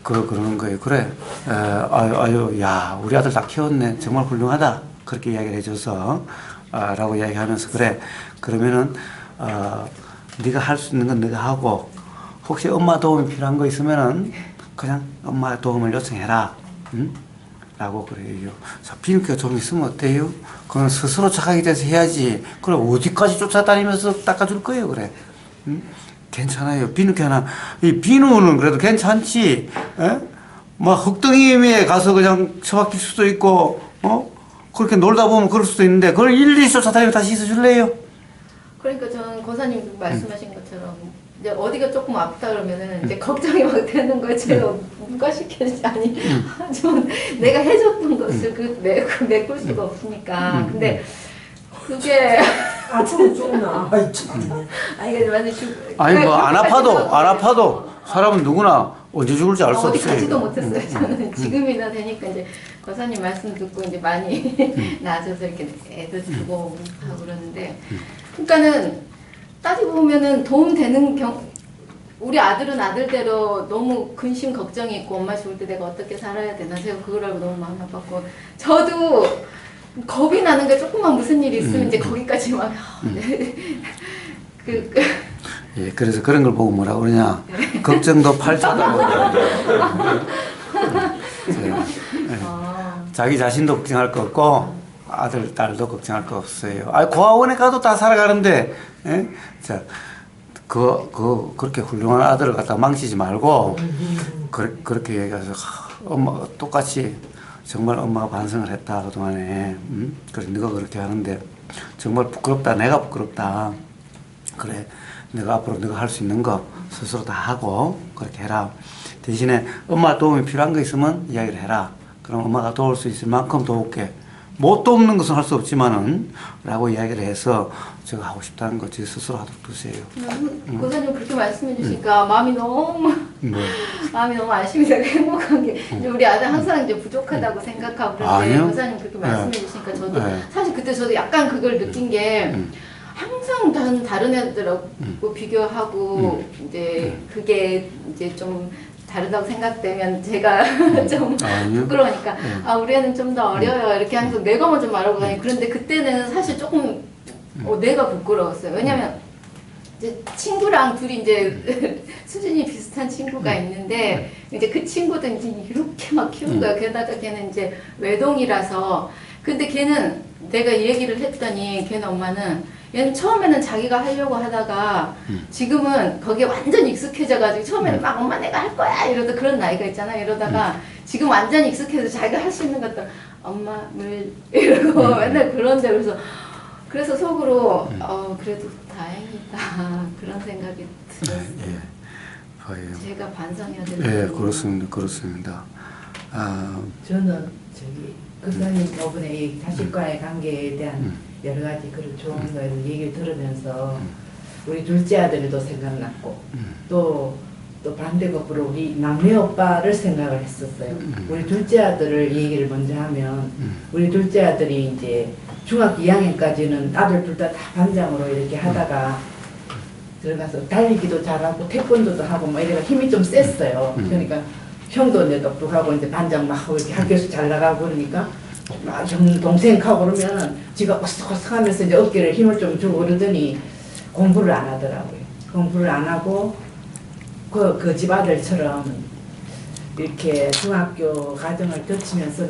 [SPEAKER 2] 그러는 거예요. 그래. 아유, 야, 우리 아들 다 키웠네. 정말 훌륭하다. 그렇게 이야기를 해줘서, 라고 이야기하면서, 그래. 그러면은, 네가 할 수 있는 건 네가 하고, 혹시 엄마 도움이 필요한 거 있으면은, 그냥 엄마 도움을 요청해라. 응? 라고 그래요. 자, 비누기가 좀 있으면 어때요? 그건 스스로 자각이 돼서 해야지. 그래, 어디까지 쫓아다니면서 닦아줄 거예요, 그래. 응? 괜찮아요. 비누기 하나. 이 비누는 그래도 괜찮지. 에? 막 흙덩이 위에 가서 그냥 처박힐 수도 있고, 그렇게 놀다 보면 그럴 수도 있는데, 그걸 일일이 쫓아다니면 다시 씻어줄래요?
[SPEAKER 4] 그러니까 저는 고사님 말씀하신 것처럼 이제 어디가 조금 아프다 그러면은 이제 걱정이 막 되는 거예요. 제가 누가 시켜주지 아니 좀 내가 해줬던 것을 메꿀 수가 없으니까. 근데 그게
[SPEAKER 3] 아침에 죽나?
[SPEAKER 4] 아니 완전
[SPEAKER 2] 아니 뭐 안 아파도 사람은 누구나 언제 죽을지 알 수
[SPEAKER 4] 어디
[SPEAKER 2] 없어요.
[SPEAKER 4] 가지도 못했어요. 저는 지금이나 되니까 이제 거사님 말씀 듣고 이제 많이 나아져서 이렇게 애들 주고 하고 그러는데, 그러니까는 따지고 보면은 도움되는 우리 아들은 아들대로 너무 근심 걱정이 있고 엄마 죽을 때 내가 어떻게 살아야 되나 제가 그걸 알고 너무 마음 아팠고, 저도 겁이 나는 게 조금만 무슨 일이 있으면 이제 거기까지 막
[SPEAKER 2] 예, 그래서 그런 걸 보고 뭐라 그러냐. 걱정도 팔자다. 자기 자신도 걱정할 거 없고, 아들, 딸도 걱정할 거 없어요. 고아원에 가도 다 살아가는데, 예? 자, 그렇게 훌륭한 아들을 갖다 망치지 말고, 그렇게 얘기해서, 엄마, 똑같이, 정말 엄마가 반성을 했다, 그동안에. 그래, 네가 그렇게 하는데, 정말 부끄럽다, 내가 부끄럽다. 그래, 내가 앞으로 네가 할 수 있는 거 스스로 다 하고, 그렇게 해라. 대신에 엄마 도움이 필요한 거 있으면 이야기를 해라. 그럼 엄마가 도울 수 있을 만큼 도울게. 못 돕는 것은 할 수 없지만은 라고 이야기를 해서 제가 하고 싶다는 거 제 스스로 하도록 두세요.
[SPEAKER 4] 고사님 그렇게 말씀해 주시니까 마음이 너무 안심이 되고 행복한 게, 우리 아들 항상 이제 부족하다고 생각하고 그런데 고사님 그렇게 말씀해 주시니까 저도 사실 그때 저도 약간 그걸 느낀 게, 항상 다른 애들하고 비교하고 이제 그게 이제 좀 다르다고 생각되면 제가 좀 부끄러우니까 우리 애는 좀 더 어려요 이렇게 항상 내가 먼저 말하고 다니. 그런데 그때는 사실 조금 내가 부끄러웠어요. 왜냐면 이제 친구랑 둘이 이제 수준이 비슷한 친구가 있는데 이제 그 친구도 이제 이렇게 막 키운 거야. 게다가 걔는 이제 외동이라서. 근데 걔는 내가 이 얘기를 했더니 걔는 엄마는 얘는 처음에는 자기가 하려고 하다가 지금은 거기에 완전 익숙해져가지고 처음에는 막 엄마 내가 할 거야 이러다 그런 나이가 있잖아. 이러다가 지금 완전 익숙해서 자기가 할 수 있는 것도 엄마 물 이러고 맨날 그런데 그래서 속으로 그래도 다행이다 그런 생각이 들었어요. 제가 반성해야 되는
[SPEAKER 2] 예, 그렇습니다.
[SPEAKER 5] 저는 근사님 저번에 이 자식과의 관계에 대한 여러 가지 그런 좋은 거를 얘기를 들으면서 우리 둘째 아들도 생각났고 또 반대거꾸로 우리 막내 오빠를 생각을 했었어요. 우리 둘째 아들을 얘기를 먼저 하면 우리 둘째 아들이 이제 중학교 2학년까지는 아들 둘 다 반장으로 이렇게 하다가 들어가서 달리기도 잘하고 태권도도 하고 뭐 이래가 힘이 좀 셌어요. 그러니까 형도 이제 똑똑하고 이제 반장 막 하고 이렇게 학교에서 잘 나가고 그러니까 막 동생하고 그러면 지가 어석어석 하면서 이제 어깨를 힘을 좀 주고 그러더니 공부를 안 하더라고요. 공부를 안 하고 그 집 아들처럼 이렇게 중학교 과정을 거치면서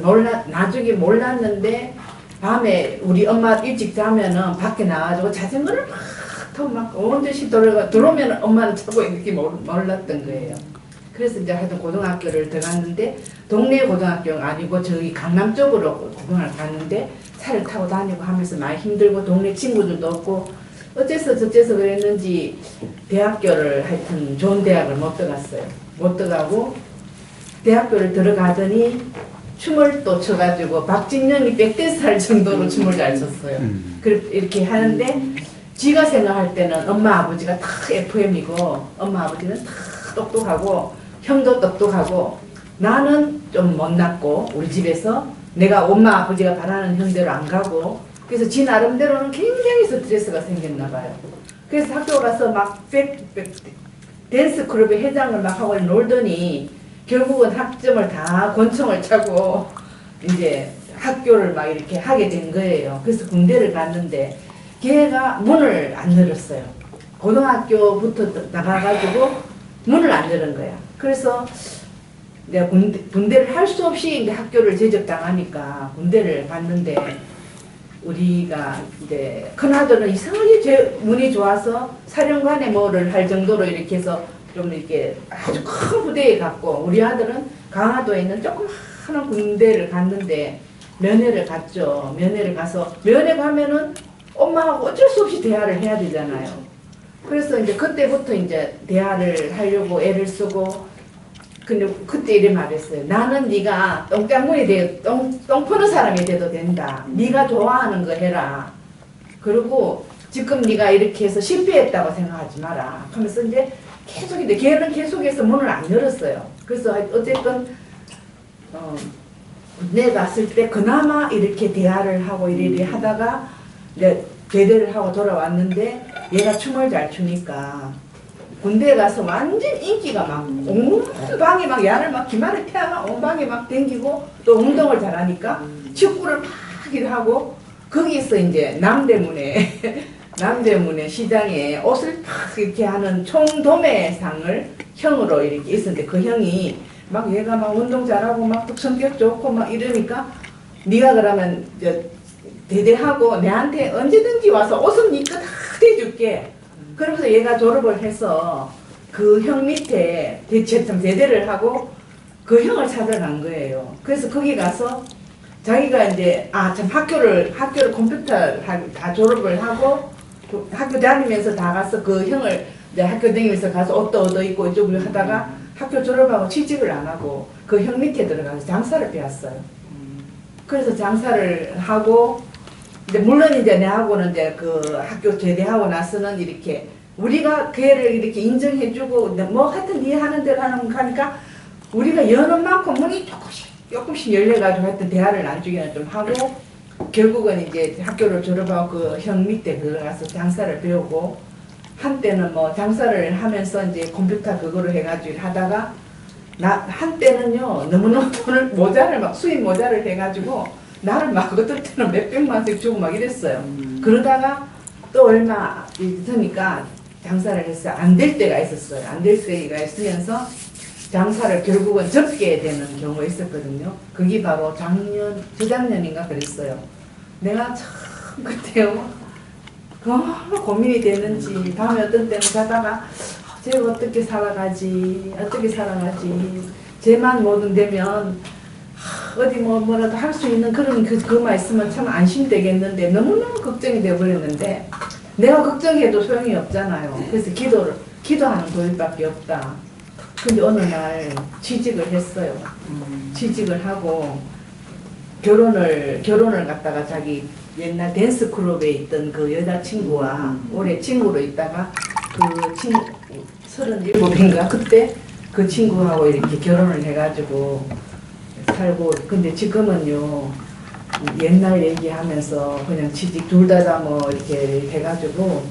[SPEAKER 5] 나중에 몰랐는데 밤에 우리 엄마 일찍 자면은 밖에 나가지고 자전거를 막 타고 막 온 듯이 들어오면 엄마는 자고 이렇게 몰랐던 거예요. 그래서 이제 하여튼 고등학교를 들어갔는데 동네 고등학교가 아니고 저기 강남 쪽으로 고등학교를 갔는데 차를 타고 다니고 하면서 많이 힘들고 동네 친구들도 없고 어째서 저째서 그랬는지 대학교를 하여튼 좋은 대학을 못 들어갔어요. 못 들어가고 대학교를 들어가더니 춤을 또 춰가지고 박진영이 백댄스 할 정도로 춤을 잘 췄어요. 이렇게 하는데 지가 생각할 때는 엄마 아버지가 다 FM이고 엄마 아버지는 다 똑똑하고 형도 똑똑하고 나는 좀 못났고 우리 집에서 내가 엄마 아버지가 바라는 형대로 안 가고 그래서 지 나름대로는 굉장히 스트레스가 생겼나 봐요. 그래서 학교 가서 막 댄스 클럽의 회장을 막 하고 놀더니 결국은 학점을 다 권총을 차고 이제 학교를 막 이렇게 하게 된 거예요. 그래서 군대를 갔는데 걔가 문을 안 열었어요. 고등학교부터 나가가지고 문을 안 열은 거야. 그래서 내가 군대를 할 수 없이 이제 학교를 제적당하니까 군대를 갔는데 우리가 이제 큰아들은 이상하게 운이 좋아서 사령관에 뭐를 할 정도로 이렇게 해서 좀 이렇게 아주 큰 부대에 갔고 우리 아들은 강화도에 있는 조그마한 군대를 갔는데 면회를 갔죠. 면회를 가서 면회 가면은 엄마하고 어쩔 수 없이 대화를 해야 되잖아요. 그래서 이제 그때부터 이제 대화를 하려고 애를 쓰고 근데 그때 이래 말했어요. 나는 네가 똥장군이 똥 푸는 사람이 돼도 된다. 네가 좋아하는 거 해라. 그리고 지금 네가 이렇게 해서 실패했다고 생각하지 마라. 하면서 이제 계속 이제 걔는 계속해서 문을 안 열었어요. 그래서 어쨌든 군대 갔을 때 그나마 이렇게 대화를 하고 이래 하다가 이제 제대를 하고 돌아왔는데 얘가 춤을 잘 추니까 군대에 가서 완전 인기가 막 온 방에 막 야를 막 기마를 태아가 온 방에 막 댕기고 또 운동을 잘하니까 축구를 막 하고 거기서 이제 남대문에 시장에 옷을 팍 이렇게 하는 총도매상을 형으로 이렇게 있었는데 그 형이 막 얘가 막 운동 잘하고 막 성격 좋고 막 이러니까 네가 그러면 대대하고 내한테 언제든지 와서 옷은 네 거 다 해줄게. 그러면서 얘가 졸업을 해서 그 형 밑에 대대를 하고 그 형을 찾아간 거예요. 그래서 거기 가서 자기가 이제 참 학교를 컴퓨터 다 졸업을 하고 학교 다니면서 다 가서 그 형을 이제 학교 다니면서 가서 옷도 얻어 입고 이쪽으로 하다가 학교 졸업하고 취직을 안 하고 그 형 밑에 들어가서 장사를 배웠어요. 그래서 장사를 하고 근데 물론 이제 내하고는 이제 그 학교 제대하고 나서는 이렇게 우리가 걔를 이렇게 인정해주고 뭐 하여튼 네 하는 대로 하는 거 하니까 우리가 여는 만큼 문이 조금씩 열려가지고 하여튼 대화를 나중에는 좀 하고 결국은 이제 학교를 졸업하고 그 형 밑에 들어가서 장사를 배우고 한때는 뭐 장사를 하면서 이제 컴퓨터 그거를 해가지고 하다가 한때는요 너무너무 돈을 모자를 막 수입 모자를 해가지고 나를 막 어떨 때는 몇백만씩 주고 막 이랬어요. 그러다가 또 얼마 있으니까 장사를 해서 안 될 때가 있었어요. 안 될 때가 있으면서 장사를 결국은 접게 되는 경우가 있었거든요. 그게 바로 저작년인가 그랬어요. 내가 참 그때요. 고민이 되는지 다음에 어떤 때는 가다가 제가 어떻게 살아가지 쟤만 뭐든 되면 어디 뭐라도 할 수 있는 그런 그만 있으면 참 안심되겠는데 너무너무 걱정이 되어버렸는데 내가 걱정해도 소용이 없잖아요. 그래서 기도하는 도리밖에 없다. 근데 어느 날 취직을 했어요. 취직을 하고 결혼을 갖다가 자기 옛날 댄스 클럽에 있던 그 여자친구와 오래 친구로 있다가 그 친구 37인가 그때 그 친구하고 이렇게 결혼을 해가지고 살고 근데 지금은요 옛날 얘기하면서 그냥 취직 둘 다 뭐 이렇게 해가지고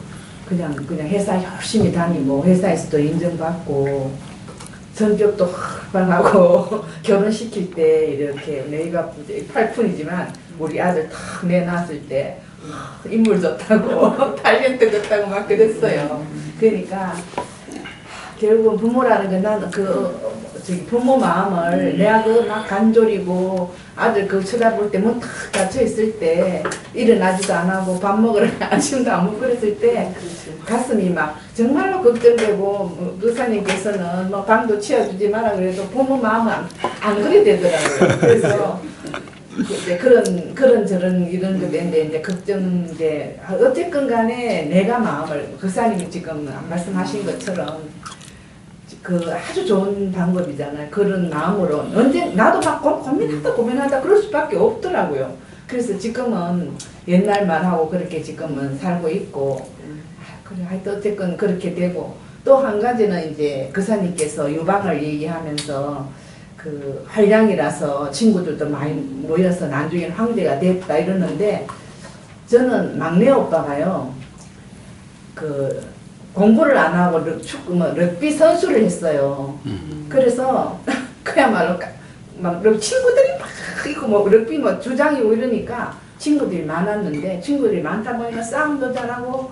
[SPEAKER 5] 그냥 회사 열심히 다니고 회사에서도 인정받고 성격도 활발하고 결혼시킬 때 이렇게 내가 8푼이지만 우리 아들 탁 내놨을 때 인물 좋다고 탤런트 같다고 막 그랬어요. 그러니까 결국은 부모라는 게 나는 저기 부모 마음을 내가 그 막 간졸이고 아들 그 쳐다볼 때 문 탁 닫혀 있을 때 일어나지도 안 하고 밥 먹으러 아침도 안 먹고 그랬을 때 가슴이 막 정말로 걱정되고 의사님께서는 뭐 방도 치워주지 마라 그래도 부모 마음은 안 그래 되더라고요. 그래서 이제 그런 저런 이런 거 되는데 이제 걱정 이제 어쨌건 간에 내가 마음을 의사님이 지금 말씀하신 것처럼 그 아주 좋은 방법이잖아요. 그런 마음으로 언제 나도 막 고민하다 그럴 수밖에 없더라고요. 그래서 지금은 옛날 말하고 그렇게 지금은 살고 있고 그래 하여튼 어쨌건 그렇게 되고 또 한 가지는 이제 그사님께서 유방을 얘기하면서 그 한량이라서 친구들도 많이 모여서 나중에는 황제가 됐다 이러는데 저는 막내 오빠가요 그 공부를 안 하고 럭비 선수를 했어요. 그래서 그야말로 막 친구들이 막 있고 뭐 럭비 뭐 주장이고 이러니까 친구들이 많았는데 친구들이 많다 보니까 싸움도 잘하고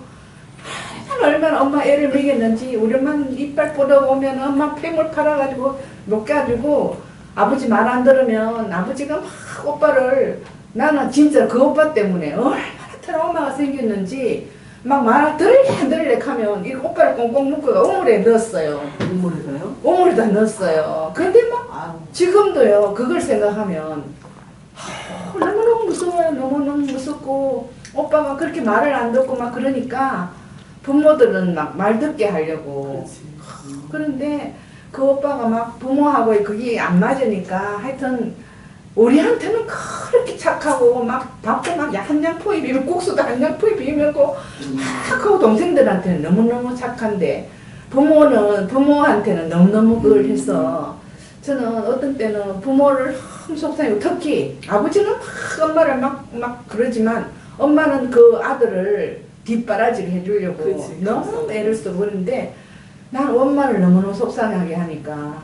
[SPEAKER 5] 얼마나 엄마 애를 먹였는지 우리 엄마는 이빨 뻗어오면 엄마 폐물 팔아가지고 녹여가지고 아버지 말 안 들으면 아버지가 막 오빠를 나는 진짜 그 오빠 때문에 얼마나 트라우마가 생겼는지 막 말 들을래 안 들을래 하면 이 오빠를 꽁꽁 묶어가 우물에 넣었어요.
[SPEAKER 1] 우물에서요?
[SPEAKER 5] 우물에다 넣었어요. 근데 막 지금도요 그걸 생각하면 너무너무 무서워요. 너무너무 무섭고 오빠가 그렇게 말을 안 듣고 막 그러니까 부모들은 막 말 듣게 하려고 그런데 그 오빠가 막 부모하고 그게 안 맞으니까 하여튼 우리한테는 그렇게 착하고 막 밥도 막 한 장 포이 비면 국수도 한 장 포이 비면고 그 동생들한테는 너무너무 착한데 부모한테는 너무너무 그걸 해서 저는 어떤 때는 부모를 속상하고 특히 아버지는 막 엄마를 막 그러지만 엄마는 그 아들을 뒷바라지를 해주려고
[SPEAKER 1] 그치,
[SPEAKER 5] 너무 애를 쓰고 그러는데 난 엄마를 너무너무 속상하게 하니까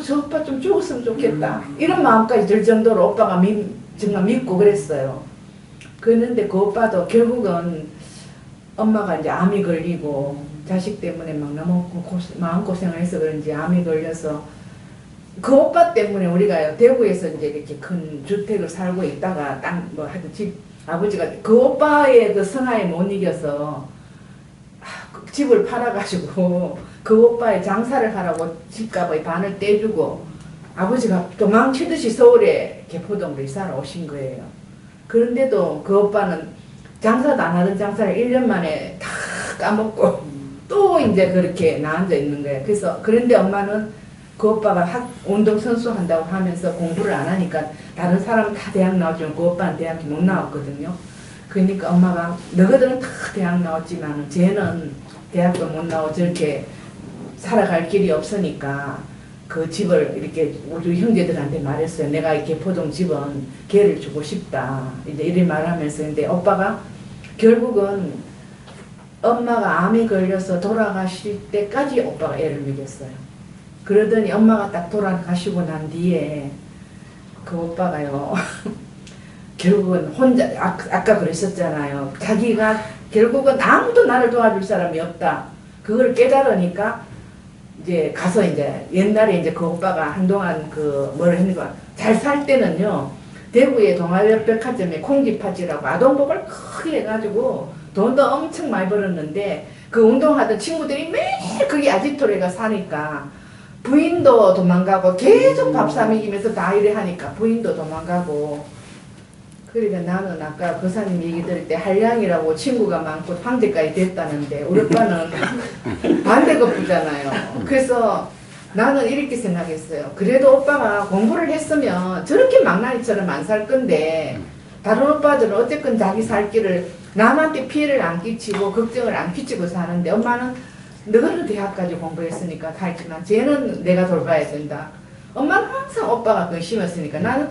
[SPEAKER 5] 저 오빠 좀 죽었으면 좋겠다 이런 마음까지 들 정도로 오빠가 정말 믿고 그랬어요. 그랬는데 그 오빠도 결국은 엄마가 이제 암이 걸리고 자식 때문에 막 너무 마음고생을 해서 그런지 암이 걸려서 그 오빠 때문에 우리가 대구에서 이제 이렇게 큰 주택을 살고 있다가 뭐 하여튼 아버지가 그 오빠의 그 성화에 못 이겨서 집을 팔아가지고 그 오빠의 장사를 하라고 집값의 반을 떼주고 아버지가 도망치듯이 서울에 개포동으로 이사를 오신 거예요. 그런데도 그 오빠는 장사도 안 하던 장사를 1년 만에 다 까먹고 또 이제 그렇게 나앉아 있는 거예요. 그래서 그런데 엄마는 그 오빠가 운동선수 한다고 하면서 공부를 안 하니까 다른 사람은 다 대학 나왔지만 그 오빠는 대학에 못 나왔거든요. 그러니까 엄마가 너희들은 다 대학 나왔지만 쟤는 대학도 못 나오고 저렇게 살아갈 길이 없으니까 그 집을 이렇게 우리 형제들한테 말했어요. 내가 이 개포동 집은 걔를 주고 싶다. 이제 이렇게 말하면서 근데 오빠가 결국은 엄마가 암이 걸려서 돌아가실 때까지 오빠가 애를 먹였어요. 그러더니 엄마가 딱 돌아가시고 난 뒤에 그 오빠가요 결국은 혼자 아까 그랬었잖아요. 자기가 결국은 아무도 나를 도와줄 사람이 없다. 그걸 깨달으니까 이제 가서 이제 옛날에 이제 그 오빠가 한동안 그 뭐를 했는가 잘 살 때는요 대구의 동아백화점에 콩쥐팥이라고 아동복을 크게 해가지고 돈도 엄청 많이 벌었는데 그 운동하던 친구들이 매일 거기 아지토리가 사니까 부인도 도망가고 계속 밥 사먹이면서 다 일을 하니까 부인도 도망가고 그러니까 나는 아까 거사님 얘기 들을 때 한량이라고 친구가 많고 황제까지 됐다는데 우리 오빠는 반대급부잖아요. 그래서 나는 이렇게 생각했어요. 그래도 오빠가 공부를 했으면 저렇게 망나니처럼 안 살 건데 다른 오빠들은 어쨌건 자기 살 길을 남한테 피해를 안 끼치고 걱정을 안 끼치고 사는데 엄마는 너는 대학까지 공부했으니까 살지만 쟤는 내가 돌봐야 된다. 엄마는 항상 오빠가 그걸 심었으니까 나는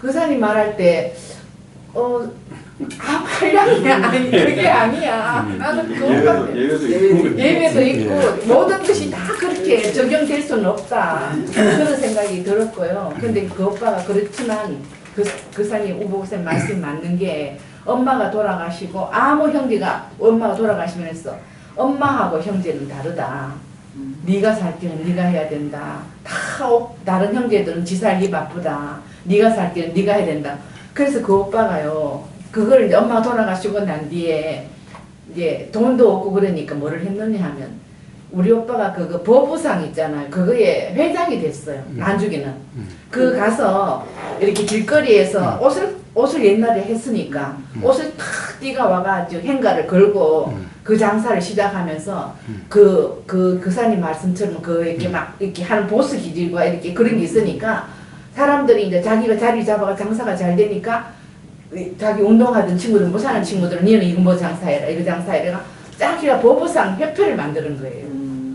[SPEAKER 5] 거사님 말할 때 한량이야 아니 그게 아니야. 나는 그 오빠 예배도 있고 모든 것이 다 그렇게 적용될 수는 없다. 그런 생각이 들었고요. 근데 그 오빠가 그렇지만 거사님 우보쌤 말씀 맞는 게 엄마가 돌아가시고 아무 형제가 엄마가 돌아가시면서 엄마하고 형제는 다르다. 네가 살 길은 네가 해야 된다. 다른 형제들은 지 살기 바쁘다. 네가 살 길은 네가 해야 된다. 그래서 그 오빠가요. 그걸 이제 엄마가 돌아가시고 난 뒤에 이제 돈도 없고 그러니까 뭐를 했느냐 하면 우리 오빠가 그 보부상 있잖아요. 그거에 회장이 됐어요. 나중에는. 그 가서 이렇게 길거리에서 옷을 옛날에 했으니까 옷을 탁 띠가 와가지고 행가를 걸고 그 장사를 시작하면서 그 사님 말씀처럼 그 이렇게 막 이렇게 하는 보스 기질과 이렇게 그런 게 있으니까 사람들이 이제 자기가 자리 잡아가 장사가 잘 되니까 자기 운동하던 친구들 못 사는 친구들은 니는 이거 뭐 장사해라 이거 장사해라 자기가 보부상 협회를 만드는 거예요.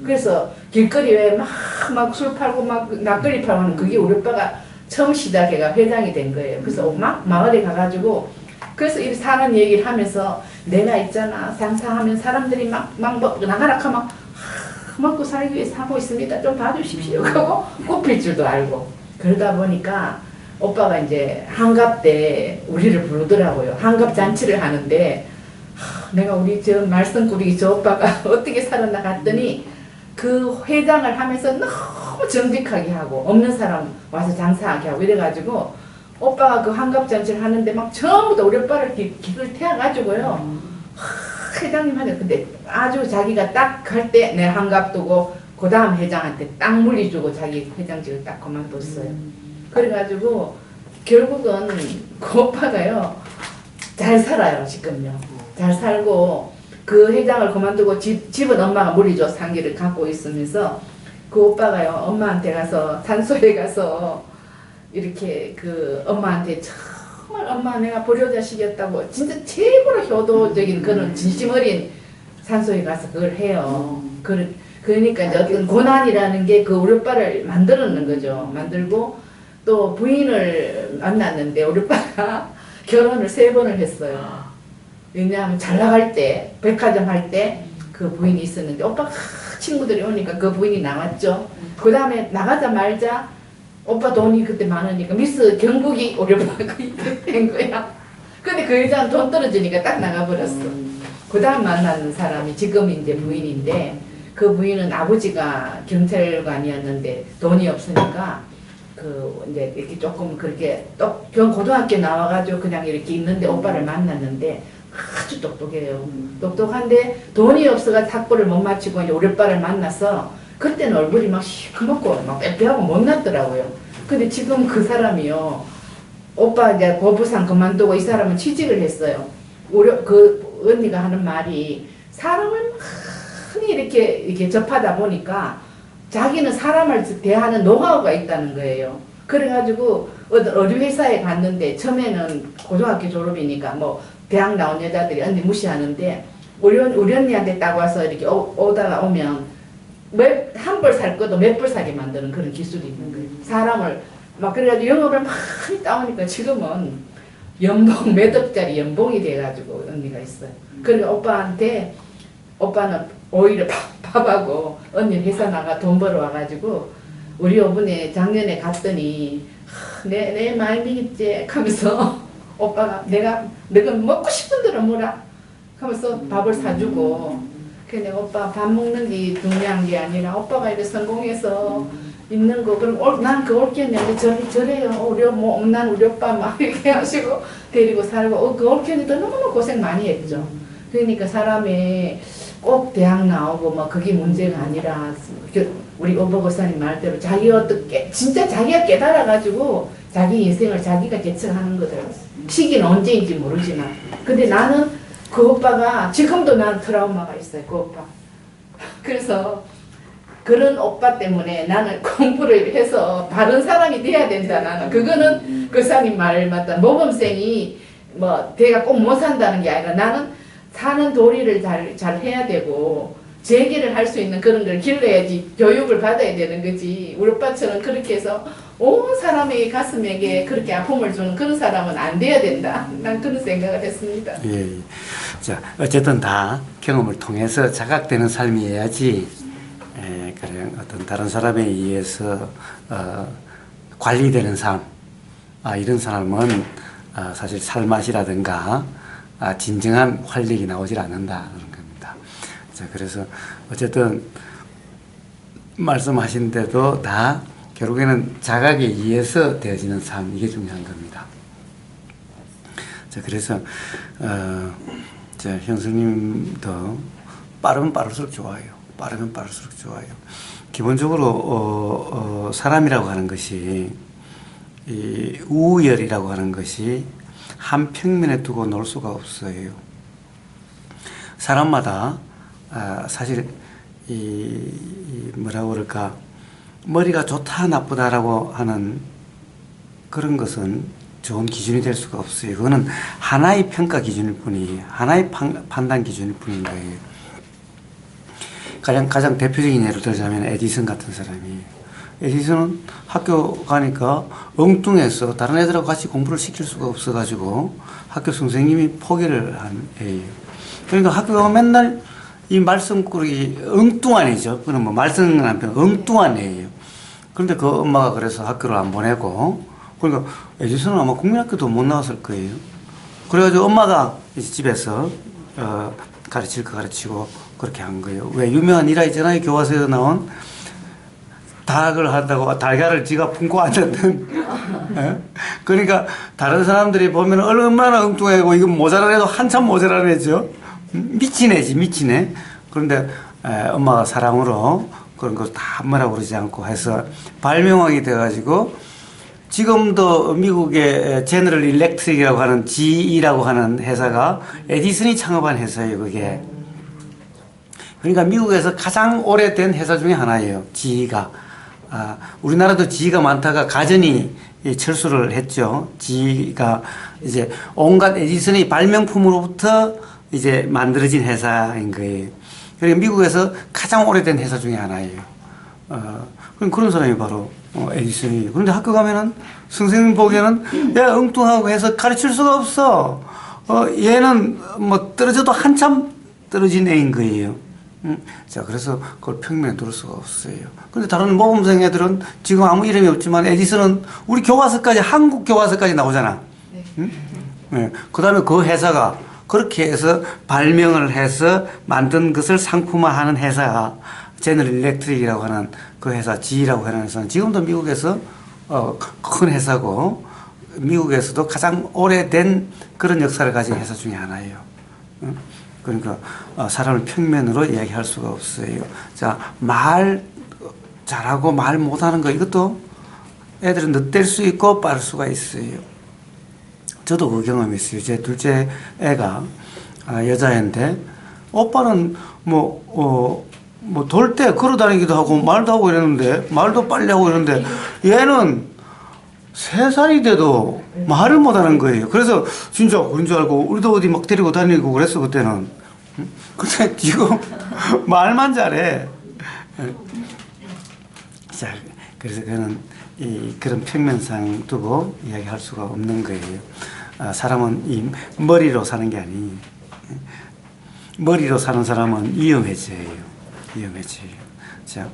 [SPEAKER 5] 그래서 길거리에 막 술 팔고 막 낙거리 팔고 하는 그게 우리 오빠가 처음 시작해가 회장이 된 거예요. 그래서 막 마을에 가가지고 그래서 이 사는 얘기를 하면서 내가 있잖아 장사하면 사람들이 막 나가라 하면 먹고 살기 위해서 하고 있습니다. 좀 봐주십시오. 하고 꼽힐 줄도 알고 그러다 보니까 오빠가 이제 한갑 때 우리를 부르더라고요. 한갑 잔치를 하는데 내가 우리 저 말썽꾸러기 저 오빠가 어떻게 살았나 갔더니 그 회장을 하면서 너무 정직하게 하고 없는 사람 와서 장사하게 하고 이래가지고 오빠가 그 한갑잔치를 하는데 막 처음부터 우리 오빠를 기를 태워가지고요. 회장님한테 근데 아주 자기가 딱 갈 때 내 한갑 두고 그 다음 회장한테 딱 물리주고 자기 회장직을 딱 그만뒀어요. 그래가지고 결국은 그 오빠가요 잘 살아요 지금요. 잘 살고 그 회장을 그만두고 집은 엄마가 물리줘서 한 개를 갖고 있으면서 그 오빠가요 엄마한테 가서 산소에 가서 이렇게 그 엄마한테 정말 엄마 내가 불효자식이었다고 진짜 최고로 효도적인 그런 진심 어린 산소에 가서 그걸 해요. 그러니까 이제 어떤 고난이라는 게 그 우리 오빠를 만들었는 거죠. 만들고 또 부인을 만났는데 우리 오빠가 결혼을 3번을 했어요. 왜냐하면 잘 나갈 때 백화점 할 때 그 부인이 있었는데 오빠 친구들이 오니까 그 부인이 나왔죠. 그 다음에 나가자마자 오빠 돈이 그때 많으니까 미스 경북이 우리 오빠가 된 거야. 근데 그 여자는 돈 떨어지니까 딱 나가버렸어. 그 다음 만나는 사람이 지금 이제 부인인데 그 부인은 아버지가 경찰관이었는데 돈이 없으니까 그 이제 이렇게 조금 그렇게 고등학교 나와가지고 그냥 이렇게 있는데 오빠를 만났는데 아주 똑똑해요. 똑똑한데 돈이 없어가 학교를 못 마치고 이제 우리 오빠를 만나서 그때는 얼굴이 막 시커멓고 막 빼빼하고 못났더라고요. 근데 지금 그 사람이요. 오빠 이제 보부상 그만두고 이 사람은 취직을 했어요. 그 언니가 하는 말이 사람을 많이 이렇게 접하다 보니까 자기는 사람을 대하는 노하우가 있다는 거예요. 그래가지고 어디 회사에 갔는데 처음에는 고등학교 졸업이니까 뭐 대학 나온 여자들이 언니 무시하는데 우리 언니한테 딱 와서 이렇게 오다가 오면 한 벌 살 것도 몇 벌 사게 만드는 그런 기술이 있는 거예요. 사람을 막 그래가지고 영업을 많이 따오니까 지금은 연봉 몇 억짜리 연봉이 돼가지고 언니가 있어요. 그러니까 오빠는 오히려 밥하고 언니 회사 나가 돈 벌어 와가지고 우리 오븐에 작년에 갔더니 내 마음이겠지 하면서 오빠가 내가 먹고 싶은 대로 뭐라 하면서 밥을 사주고 근데 오빠 밥 먹는 게 중요한 게 아니라 오빠가 이렇게 성공해서 있는 거 그럼 난 그 올케는데 저래요 난 우리 오빠 막 이렇게 하시고 데리고 살고 그 올케는도 너무너무 고생 많이 했죠. 그러니까 사람이 꼭 대학 나오고 뭐 그게 문제가 아니라 우리 오버고사님 말대로 진짜 자기가 깨달아가지고 자기 인생을 자기가 개척하는 거더라고요. 시기는 언제인지 모르지만 근데 나는 그 오빠가 지금도 난 트라우마가 있어요. 그 오빠. 그래서 그런 오빠 때문에 나는 공부를 해서 바른 사람이 돼야 된다. 나는 그거는 그 사님 말 맞다. 모범생이 뭐 대가 꼭 못 산다는 게 아니라 나는 사는 도리를 잘 해야 되고 재기를 할 수 있는 그런 걸 길러야지 교육을 받아야 되는 거지. 우리 오빠처럼 그렇게 해서 온 사람의 가슴에게 그렇게 아픔을 주는 그런 사람은 안 돼야 된다. 난 그런 생각을 했습니다.
[SPEAKER 2] 예. 자, 어쨌든 다 경험을 통해서 자각되는 삶이어야지, 그래, 어떤 다른 사람에 의해서, 관리되는 삶, 이런 사람은, 사실 살맛이라든가, 진정한 활력이 나오질 않는다는 겁니다. 자, 그래서 어쨌든, 말씀하신데도 다 결국에는 자각에 의해서 되어지는 삶, 이게 중요한 겁니다. 자, 그래서 형수님도 빠르면 빠를수록 좋아요. 빠르면 빠를수록 좋아요. 기본적으로 사람이라고 하는 것이 이 우열이라고 하는 것이 한 평면에 두고 놀 수가 없어요. 사람마다 사실 뭐라고 그럴까, 머리가 좋다 나쁘다라고 하는 그런 것은 좋은 기준이 될 수가 없어요. 그거는 하나의 평가 기준일 뿐이에요. 하나의 판단 기준일 뿐인 거예요. 가장 대표적인 예를 들자면 에디슨 같은 사람이, 에디슨은 학교 가니까 엉뚱해서 다른 애들하고 같이 공부를 시킬 수가 없어가지고 학교 선생님이 포기를 한 애예요. 그러니까 학교 가면 맨날 이 말썽꾸러기 엉뚱한 애죠. 그는 뭐 말썽은 안 펴는 엉뚱한 애예요. 그런데 그 엄마가 그래서 학교를 안 보내고, 그러니까 에디슨은 아마 국민학교도 못 나왔을 거예요. 그래가지고 엄마가 이제 집에서 가르칠 거 가르치고 그렇게 한 거예요. 왜? 유명한 일화 있잖아요. 교과서에서 나온 닭을 한다고 달걀을 지가 품고 앉았던. 그러니까 다른 사람들이 보면 얼마나 엉뚱하고 이건 모자란 애도 한참 모자란 애죠. 미친 애지, 미친 애. 그런데 엄마가 사랑으로 그런 거 다 뭐라고 그러지 않고 해서 발명왕이 돼가지고 지금도 미국의 제너럴 일렉트릭이라고 하는 GE라고 하는 회사가 에디슨이 창업한 회사예요, 그게. 그러니까 미국에서 가장 오래된 회사 중에 하나예요, GE가. 우리나라도 GE가 많다가 가전이 철수를 했죠. GE가 이제 온갖 에디슨의 발명품으로부터 이제 만들어진 회사인 거예요. 그러니까 미국에서 가장 오래된 회사 중에 하나예요. 그런 사람이 바로 에디슨이에요. 그런데 학교 가면은 선생님 보기에는 야, 엉뚱하고 해서 가르칠 수가 없어. 얘는 뭐 떨어져도 한참 떨어진 애인 거예요. 자, 그래서 그걸 평면에 둘 수가 없어요. 근데 다른 모범생 애들은 지금 아무 이름이 없지만 에디슨은 우리 교과서까지, 한국 교과서까지 나오잖아. 네. 그 다음에 그 회사가 그렇게 해서 발명을 해서 만든 것을 상품화하는 회사가 제너럴 일렉트릭이라고 하는 그 회사, GE라고 하는 회사는 지금도 미국에서 큰 회사고 미국에서도 가장 오래된 그런 역사를 가진 회사 중에 하나예요. 그러니까 사람을 평면으로 이야기할 수가 없어요. 자, 말 잘하고 말 못하는 거, 이것도 애들은 늦댈 수 있고 빠를 수가 있어요. 저도 그 경험이 있어요. 제 둘째 애가 여자애인데 오빠는 돌 때 걸어 다니기도 하고 말도 하고 이러는데, 말도 빨리 하고 이러는데 얘는 3살이 돼도 말을 못 하는 거예요. 그래서 진짜 그런 줄 알고 우리도 어디 막 데리고 다니고 그랬어, 그때는. 근데 지금 말만 잘해. 자, 그래서 그는 그런 평면상 두고 이야기할 수가 없는 거예요. 사람은 이 머리로 사는 게 아니, 머리로 사는 사람은 위험해져요. 위험해져요. 자,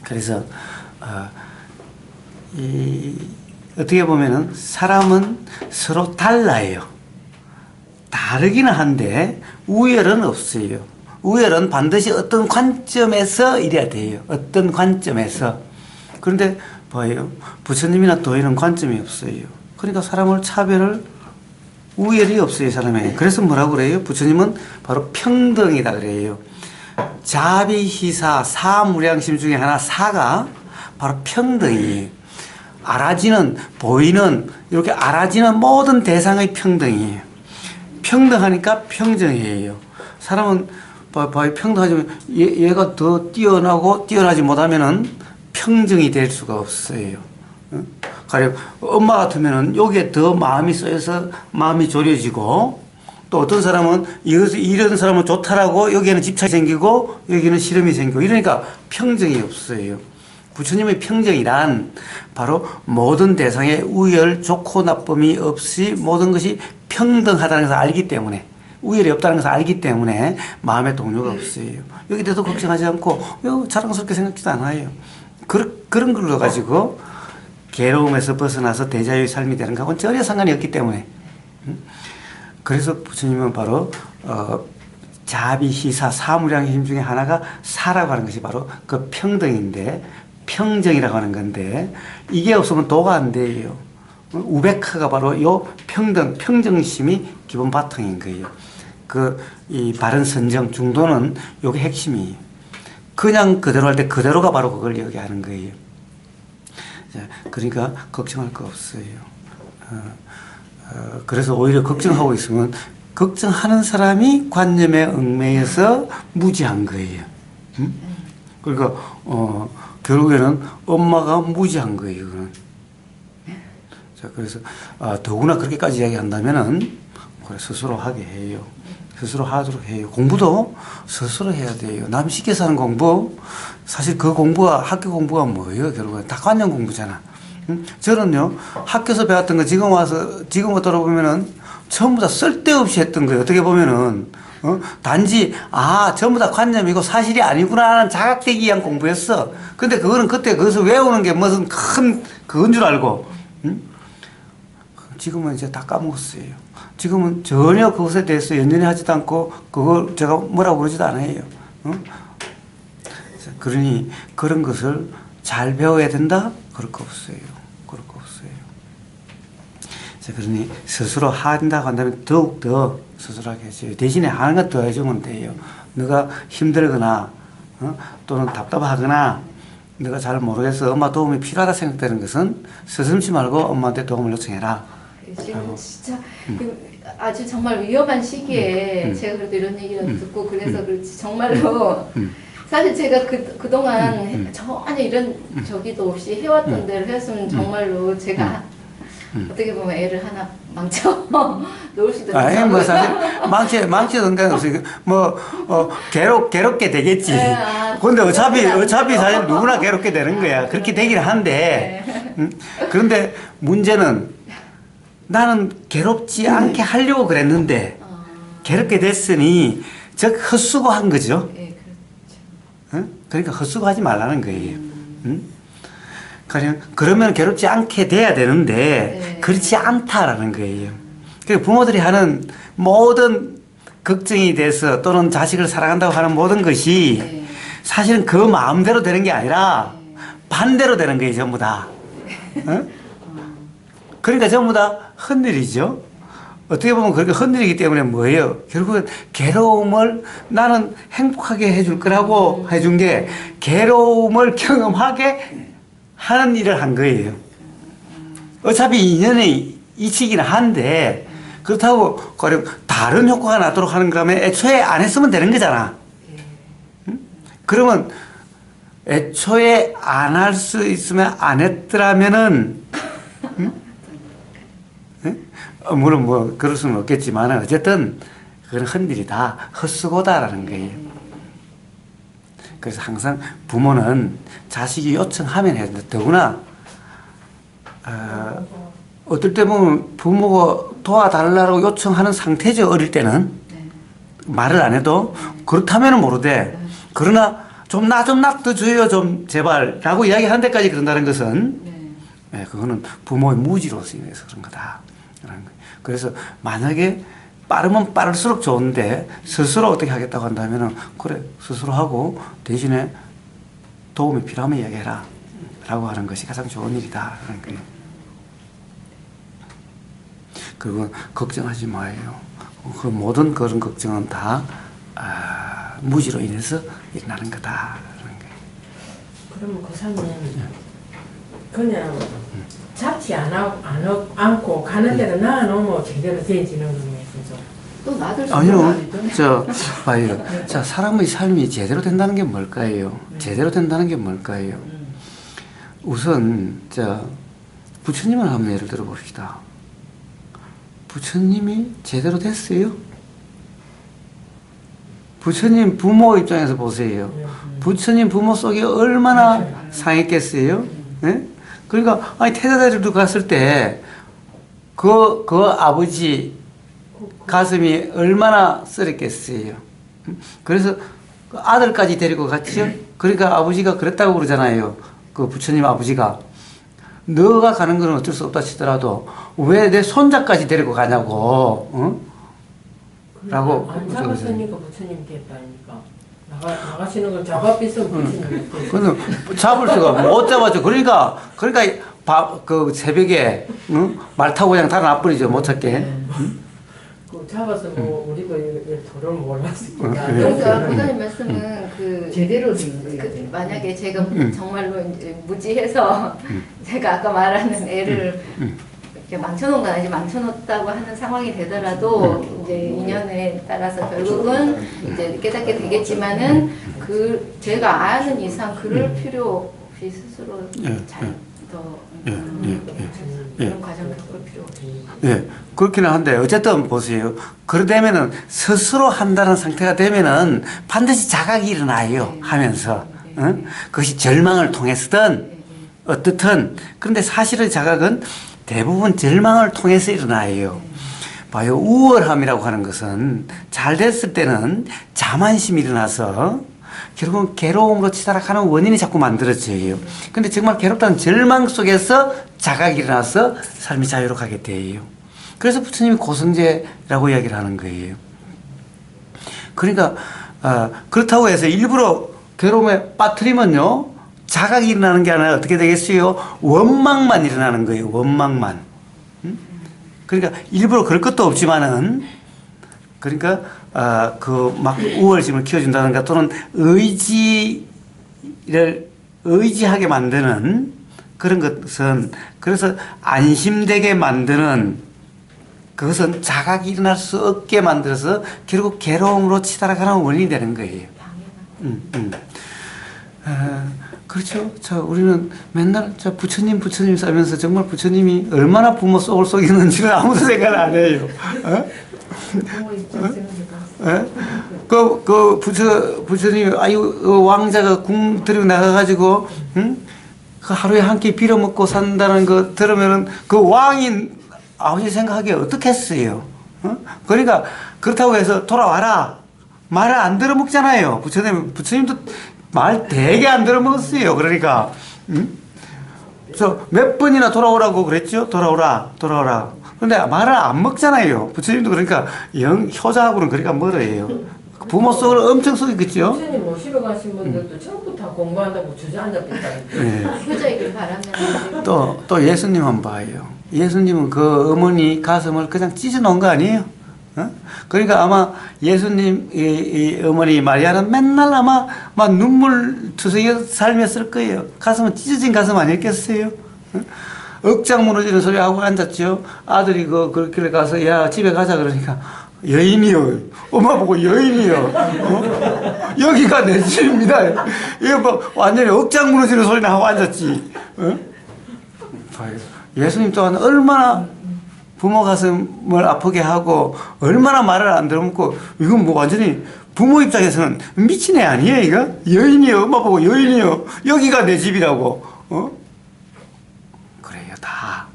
[SPEAKER 2] 그래서 어떻게 보면은 사람은 서로 달라요. 다르기는 한데 우열은 없어요. 우열은 반드시 어떤 관점에서 이래야 돼요. 어떤 관점에서. 그런데 봐요. 부처님이나 도인은 관점이 없어요. 그러니까 사람을 차별을, 우열이 없어요, 사람에게. 그래서 뭐라고 그래요? 부처님은 바로 평등이다 그래요. 자비희사, 사무량심 중에 하나, 사가 바로 평등이에요. 알아지는, 보이는, 이렇게 알아지는 모든 대상의 평등이에요. 평등하니까 평정이에요. 사람은 평등하지만 얘가 더 뛰어나고 뛰어나지 못하면은 평정이 될 수가 없어요. 가령 엄마 같으면은 여기에 더 마음이 쏘여서 마음이 졸여지고, 또 어떤 사람은 이런 사람은 좋다라고 여기에는 집착이 생기고 여기는 싫음이 생기고, 이러니까 평정이 없어요. 부처님의 평정이란 바로 모든 대상의 우열, 좋고 나쁨이 없이 모든 것이 평등하다는 것을 알기 때문에, 우열이 없다는 것을 알기 때문에 마음에 동요가 없어요. 여기 대해서 걱정하지 않고 자랑스럽게 생각지도 않아요. 그런 걸로 가지고 괴로움에서 벗어나서 대자유의 삶이 되는 것하고는 전혀 상관이 없기 때문에. 그래서 부처님은 바로 자비희사 사무량의 힘 중에 하나가 사라고 하는 것이 바로 그 평등인데, 평정이라고 하는 건데, 이게 없으면 도가 안 돼요. 우베카가 바로 요 평정심이 기본 바탕인 거예요. 이 바른 선정 중도는 요게 핵심이에요. 그냥 그대로 할 때 그대로가 바로 그걸 얘기하는 거예요. 그러니까 걱정할 거 없어요. 그래서 오히려 걱정하고 있으면 걱정하는 사람이 관념에 얽매여서 무지한 거예요. 그러니까 결국에는 엄마가 무지한 거예요. 그건. 자, 그래서 더구나 그렇게까지 이야기한다면은 그래 스스로 하게 해요. 스스로 하도록 해요. 공부도 스스로 해야 돼요. 남 시켜서 하는 공부, 사실 그 공부가 학교 공부가 뭐예요? 결국은 다 관념 공부잖아. 저는요 학교에서 배웠던 거 지금 돌아보면은 전부 다 쓸데없이 했던 거예요. 어떻게 보면은 단지 전부 다 관념이고 사실이 아니구나 하는 자각되기 위한 공부였어. 근데 그거는 그때 거기서 외우는 게 무슨 큰 그건 줄 알고 지금은 이제 다 까먹었어요. 지금은 전혀 그것에 대해서 연연히 하지도 않고 그걸 제가 뭐라고 그러지도 않아요. 그러니 그런 것을 잘 배워야 된다? 그럴 거 없어요. 그럴 거 없어요. 그러니 스스로 한다고 한다면 더욱더 스스로 하게 해줘요. 대신에 하는 것 더 해주면 돼요. 너가 힘들거나 또는 답답하거나 내가 잘 모르겠어 엄마 도움이 필요하다 생각되는 것은 서슴지 말고 엄마한테 도움을 요청해라.
[SPEAKER 4] 지금 진짜 아주 정말 위험한 시기에 제가 그래도 이런 얘기를 듣고 그래서 그렇지 정말로 사실 제가 그동안 전혀 이런 저기도 없이 해왔던 대로 했으면 정말로 제가 어떻게 보면 애를 하나 망쳐 놓을 수도 있어요.
[SPEAKER 2] 뭐 사실 망치는 건 없어요. 괴롭게 되겠지. 근데 어차피 사실 누구나 괴롭게 되는 거야. 그렇게 되긴 한데. 그런데 문제는 나는 괴롭지 않게 하려고 그랬는데 괴롭게 됐으니 즉 헛수고한 거죠.
[SPEAKER 4] 네, 그렇죠.
[SPEAKER 2] 그러니까 헛수고하지 말라는 거예요. 그러면 괴롭지 않게 돼야 되는데 그렇지 않다라는 거예요. 그러니까 부모들이 하는 모든 걱정이 돼서 또는 자식을 사랑한다고 하는 모든 것이 사실은 그 마음대로 되는 게 아니라 반대로 되는 거예요. 전부 다. 그러니까 전부 다 헛일이죠. 어떻게 보면 그렇게 헛일이기 때문에 뭐예요? 결국은 괴로움을 나는 행복하게 해줄 거라고 해준 게 괴로움을 경험하게 하는 일을 한 거예요. 어차피 인연의 이치기는 한데 그렇다고 다른 효과가 나도록 하는 거라면 애초에 안 했으면 되는 거잖아. 그러면 애초에 안 할 수 있으면 안 했더라면은 물론 뭐 그럴 수는 없겠지만 어쨌든 그건 헛일이다, 헛수고다라는 거예요. 그래서 항상 부모는 자식이 요청하면 해야 된다. 더구나 어떨 때 보면 부모가 도와달라고 요청하는 상태죠. 어릴 때는 말을 안 해도 그렇다면 모르되 그러나 좀 놔둬줘요 좀 제발 라고 이야기하는 데까지 그런다는 것은 그거는 부모의 무지로서 인해서 그런 거다. 그래서 만약에 빠르면 빠를수록 좋은데 스스로 어떻게 하겠다고 한다면 그래 스스로 하고 대신에 도움이 필요하면 이야기해라 라고 하는 것이 가장 좋은 일이다. 그리고 걱정하지 마요. 그 모든 그런 걱정은 다 무지로 인해서 일어나는 거다.
[SPEAKER 3] 그러면 고사님 그냥 잡지 않고 가는 대로 놔놓으면 제대로 되지는 거예요.
[SPEAKER 4] 또 놔둘 수
[SPEAKER 2] 아니요. 봐요. 자, 사람의 삶이 제대로 된다는 게 뭘까요? 제대로 된다는 게 뭘까요? 우선, 부처님을 한번 예를 들어 봅시다. 부처님이 제대로 됐어요? 부처님 부모 입장에서 보세요. 부처님 부모 속에 얼마나 상했겠어요? 네? 그러니까, 태자자리도 갔을 때, 그 아버지 가슴이 얼마나 쓰렸겠어요. 그래서 그 아들까지 데리고 갔죠. 그러니까 아버지가 그랬다고 그러잖아요. 그 부처님 아버지가. 너가 가는 건 어쩔 수 없다 치더라도 왜 내 손자까지 데리고 가냐고. 라고
[SPEAKER 3] 안 잡았으니까 부처님께 했다니까. 나가시는 걸 잡아삐으면 부처님께.
[SPEAKER 2] 그는 잡을 수가 못 잡았죠. 그러니까 그 새벽에 말 타고 그냥 달아나버리죠. 못 찾게.
[SPEAKER 3] 그 잡아서 뭐 우리도 도를 몰랐으니까.
[SPEAKER 4] 그러니까 부장님 말씀은 그
[SPEAKER 5] 제대로 된 거예요.
[SPEAKER 4] 그 만약에 제가 정말로 이제 무지해서 제가 아까 말하는 애를 이렇게 망쳐놓은 건 아니지 망쳐놓았다고 하는 상황이 되더라도 이제 인연에 따라서 결국은 이제 깨닫게 되겠지만은 그 제가 아는 이상 그럴 필요 없이 스스로 잘더 그런 과정 겪을 필요 없죠.
[SPEAKER 2] 예, 그렇기는 한데 어쨌든 보세요. 그러되면은 스스로 한다는 상태가 되면은 반드시 자각이 일어나요. 하면서 그것이 절망을 통해서든 어떻든 그런데 사실은 자각은 대부분 절망을 통해서 일어나요. 봐요. 우월함이라고 하는 것은 잘 됐을 때는 자만심이 일어나서 결국은 괴로움으로 치달아가는 원인이 자꾸 만들어져요. 근데 정말 괴롭다는 절망 속에서 자각이 일어나서 삶이 자유롭게 돼요. 그래서 부처님이 고성제라고 이야기를 하는 거예요. 그러니까 그렇다고 해서 일부러 괴로움에 빠뜨리면요 자각이 일어나는 게 아니라 어떻게 되겠어요? 원망만 일어나는 거예요. 원망만. 그러니까 일부러 그럴 것도 없지만은 그러니까 그 막 우월심을 키워준다든가 또는 의지하게 만드는 그런 것은 그래서 안심되게 만드는 그것은 자각이 일어날 수 없게 만들어서 결국 괴로움으로 치달아가는 원인이 되는 거예요. 그렇죠. 우리는 맨날 부처님 싸면서 정말 부처님이 얼마나 부모 속을 속이는지는 아무도 생각 안 해요. 부처님, 왕자가 궁 들고 나가가지고, 그 하루에 한 끼 빌어먹고 산다는 거 들으면은 그 왕이 아버지 생각하기에 어떻겠어요? 그러니까 그렇다고 해서 돌아와라. 말을 안 들어먹잖아요. 부처님도 말 되게 안 들어먹었어요. 그러니까. 그래서 몇 번이나 돌아오라고 그랬죠? 돌아오라. 근데 말을 안 먹잖아요. 부처님도 그러니까 효자하고는 그러니까 멀어요. 부모 속을 엄청 속이겠죠?
[SPEAKER 3] 부처님 모시러 가신 분들도 전부 다 공부한다고 주저앉았겠다.
[SPEAKER 2] 네.
[SPEAKER 4] 효자이길 바라면
[SPEAKER 2] 또 예수님만 봐요. 예수님은 그 어머니 가슴을 그냥 찢어놓은 거 아니에요? 그러니까 아마 예수님 이 어머니 마리아는 맨날 아마 막 눈물 투성이가 삶이었을 거예요. 가슴은 찢어진 가슴 아니었겠어요? 억장 무너지는 소리 하고 앉았죠. 아들이 그렇게 가서 야 집에 가자 그러니까 여인이요. 엄마 보고 여인이요. 여기가 내 집입니다. 이거 뭐 완전히 억장 무너지는 소리나 하고 앉았지. 예수님 또한 얼마나 부모 가슴을 아프게 하고 얼마나 말을 안 들어먹고 이건 뭐 완전히 부모 입장에서는 미친 애 아니에요 이거? 여인이요. 엄마 보고 여인이요. 여기가 내 집이라고. 그래요 다.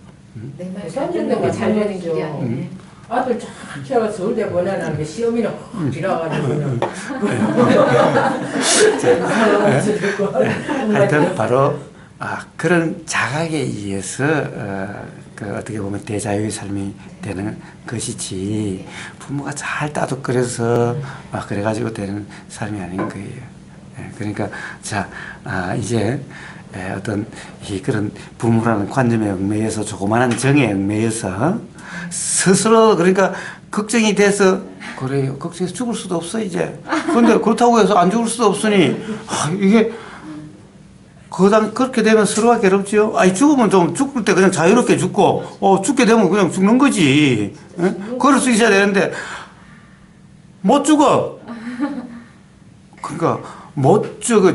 [SPEAKER 4] 내말 잘 듣는 게 잘 되는 길이 아니네.
[SPEAKER 3] 아들 쫙 키워서 서울대 보내놨는데 시험이나 확 지나가지고
[SPEAKER 2] 하여튼 바로 그런 자각에 의해서 그 어떻게 보면 대자유의 삶이 되는 것이지 부모가 잘 따독거려서 그래가지고 되는 삶이 아닌 거예요. 그러니까 이제 어떤 그런 부모라는 관념에 얽매여서 조그마한 정에 얽매여서 스스로 그러니까 걱정이 돼서 그래요. 걱정해서 죽을 수도 없어 이제. 그런데 그렇다고 해서 안 죽을 수도 없으니 이게 그렇게 되면 서로가 괴롭죠. 죽으면 좀 죽을 때 그냥 자유롭게 죽고 죽게 되면 그냥 죽는 거지. 그럴 수 있어야 되는데 못 죽어. 그러니까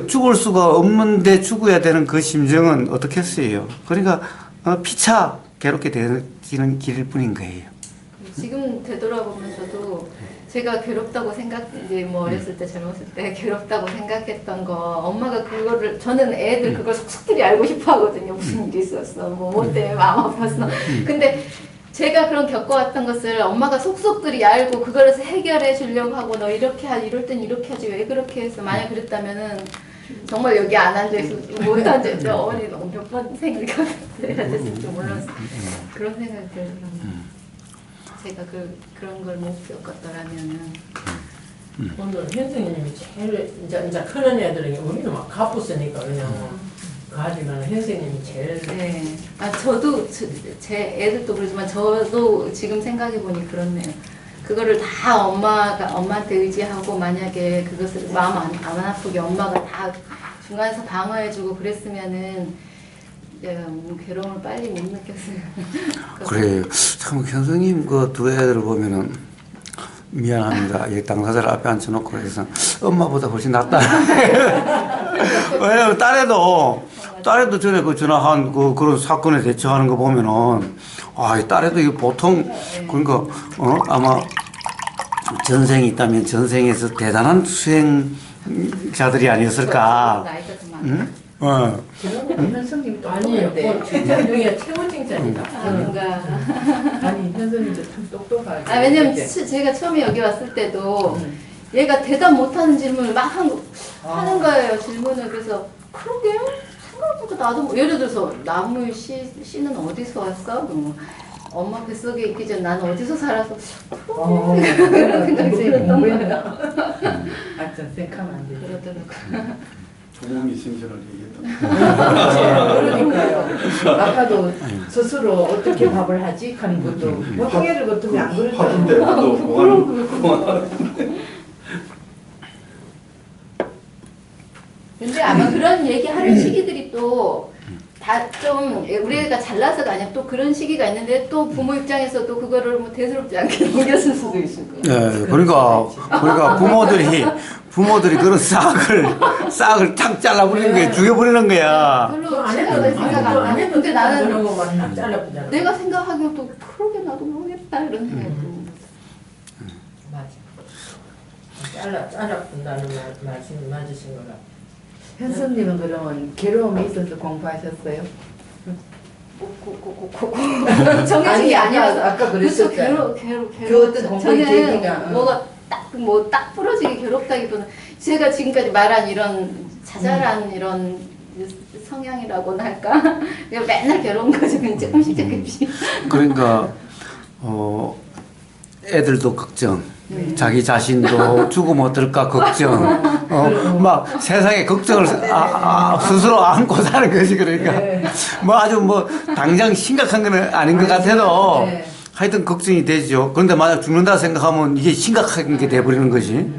[SPEAKER 2] 죽을 수가 없는데 죽어야 되는 그 심정은 어떻겠어요. 그러니까 피차 괴롭게 되는 길일 뿐인 거예요.
[SPEAKER 4] 지금 되돌아보면서도 제가 괴롭다고 이제 뭐 어렸을 때 젊었을 때 괴롭다고 생각했던 거 엄마가 그거를 저는 애들 그걸 속속들이 알고 싶어 하거든요. 무슨 일이 있었어. 뭐 때문에 마음 아팠어. 근데 제가 그런 겪어왔던 것을 엄마가 속속들이 알고 그거를 해결해 주려고 하고 너 이렇게 하지 이럴 땐 이렇게 하지 왜 그렇게 했어. 만약 그랬다면은 정말 여기 안 앉아있어. 못 앉아있어. 어머니 몇 번 생각해야 됐을지 몰랐어. 그런 생각이 들더라고요. 제가 그런 걸 못 겪었더라면은
[SPEAKER 3] 오늘 현승님이 제일 이제 크는 애들은 우리는 막 가쁘으니까 그냥 가지만 현승님이 제일
[SPEAKER 4] 네. 아 저도 제 애들도 그러지만 저도 지금 생각해 보니 그렇네요. 그거를 다 엄마한테 의지하고 만약에 그것을 마음 안 아프게 엄마가 다 중간에서 방어해주고 그랬으면은 내가 괴로움을 빨리 못 느꼈어요.
[SPEAKER 2] 그래 참 현성님 그 두 애들을 보면은 미안합니다. 이 당사자를 앞에 앉혀놓고 해서 엄마보다 훨씬 낫다. 왜냐면 딸애도 전에 그 전화한 그런 사건에 대처하는 거 보면은 이 딸애도 이거 보통 그러니까 아마 전생이 있다면 전생에서 대단한 수행자들이 아니었을까.
[SPEAKER 4] 나이가 좀
[SPEAKER 2] 응?
[SPEAKER 4] 많아.
[SPEAKER 5] 현성님 또
[SPEAKER 3] 아니에요.
[SPEAKER 5] 똑똑한데.
[SPEAKER 3] 뭐 칭찬 중에 최고 칭찬이다.
[SPEAKER 4] 아닌가.
[SPEAKER 5] 아니 현성님도 참 똑똑하게.
[SPEAKER 4] 왜냐면 제가 처음에 여기 왔을 때도 얘가 대답 못하는 질문을 막 하는 거예요. 질문을. 그래서 그러게 생각해보니까 나도 예를 들어서 나무 씨는 어디서 왔어? 엄마 뱃속에 있기 전에 나는 어디서 살아서 그러게 그런 생각이 들었던 거예요.
[SPEAKER 5] 좀 생각하면 안 되죠.
[SPEAKER 4] 그러더라고요.
[SPEAKER 6] 조몽이 신전을 얘기했던.
[SPEAKER 5] 그러니까요. 아까도 스스로 어떻게 밥을 하지 하는 것도 보통 애들 같으면 안
[SPEAKER 6] 화분대
[SPEAKER 5] 그러잖아요.
[SPEAKER 6] 도 공원.
[SPEAKER 4] 근데 아마 그런 얘기하는 시기들이 또 다 좀 우리 애가 잘나서가 아니라 또 그런 시기가 있는데 또 부모 입장에서도 그거를 뭐 대수롭지 않게 넘겼을 수도 있을 거예요.
[SPEAKER 2] 네, 그러니까 부모들이 그런 싹을 탁 잘라버리는 거야, 죽여버리는 거야.
[SPEAKER 4] 별로
[SPEAKER 3] 안
[SPEAKER 4] 생각을
[SPEAKER 3] 해도
[SPEAKER 4] 생각 안 해. 근데 나는
[SPEAKER 3] 그런 거만 잘라보잖아.
[SPEAKER 4] 내가 생각하기엔 또 그러게 나도 모르겠다 이런 생각도.
[SPEAKER 3] 맞아. 잘라본다는 말씀이 맞으신 것 같아요.
[SPEAKER 5] 현수님은 그러면 괴로움이 있어서 공부하셨어요?
[SPEAKER 4] 정해진 게
[SPEAKER 5] 아니,
[SPEAKER 4] 아니라서.
[SPEAKER 5] 아까
[SPEAKER 4] 그렇죠.
[SPEAKER 5] 그랬었잖아요.
[SPEAKER 4] 괴로워.
[SPEAKER 5] 어떤 공부의 계기가.
[SPEAKER 4] 뭐가 딱 부러지게 괴롭다기보다는 제가 지금까지 말한 이런 자잘한 이런 성향이라고나 할까? 그냥 맨날 괴로운 거죠. 그냥 조금씩.
[SPEAKER 2] 그러니까 애들도 걱정, 자기 자신도 죽으면 어떨까 걱정, 막 세상에 걱정을 스스로 안고 사는 것이 그러니까 뭐 아주 뭐 당장 심각한 건 아닌 것 같아도 하여튼 걱정이 되죠. 그런데 만약 죽는다 생각하면 이게 심각한 게 돼버리는 거지.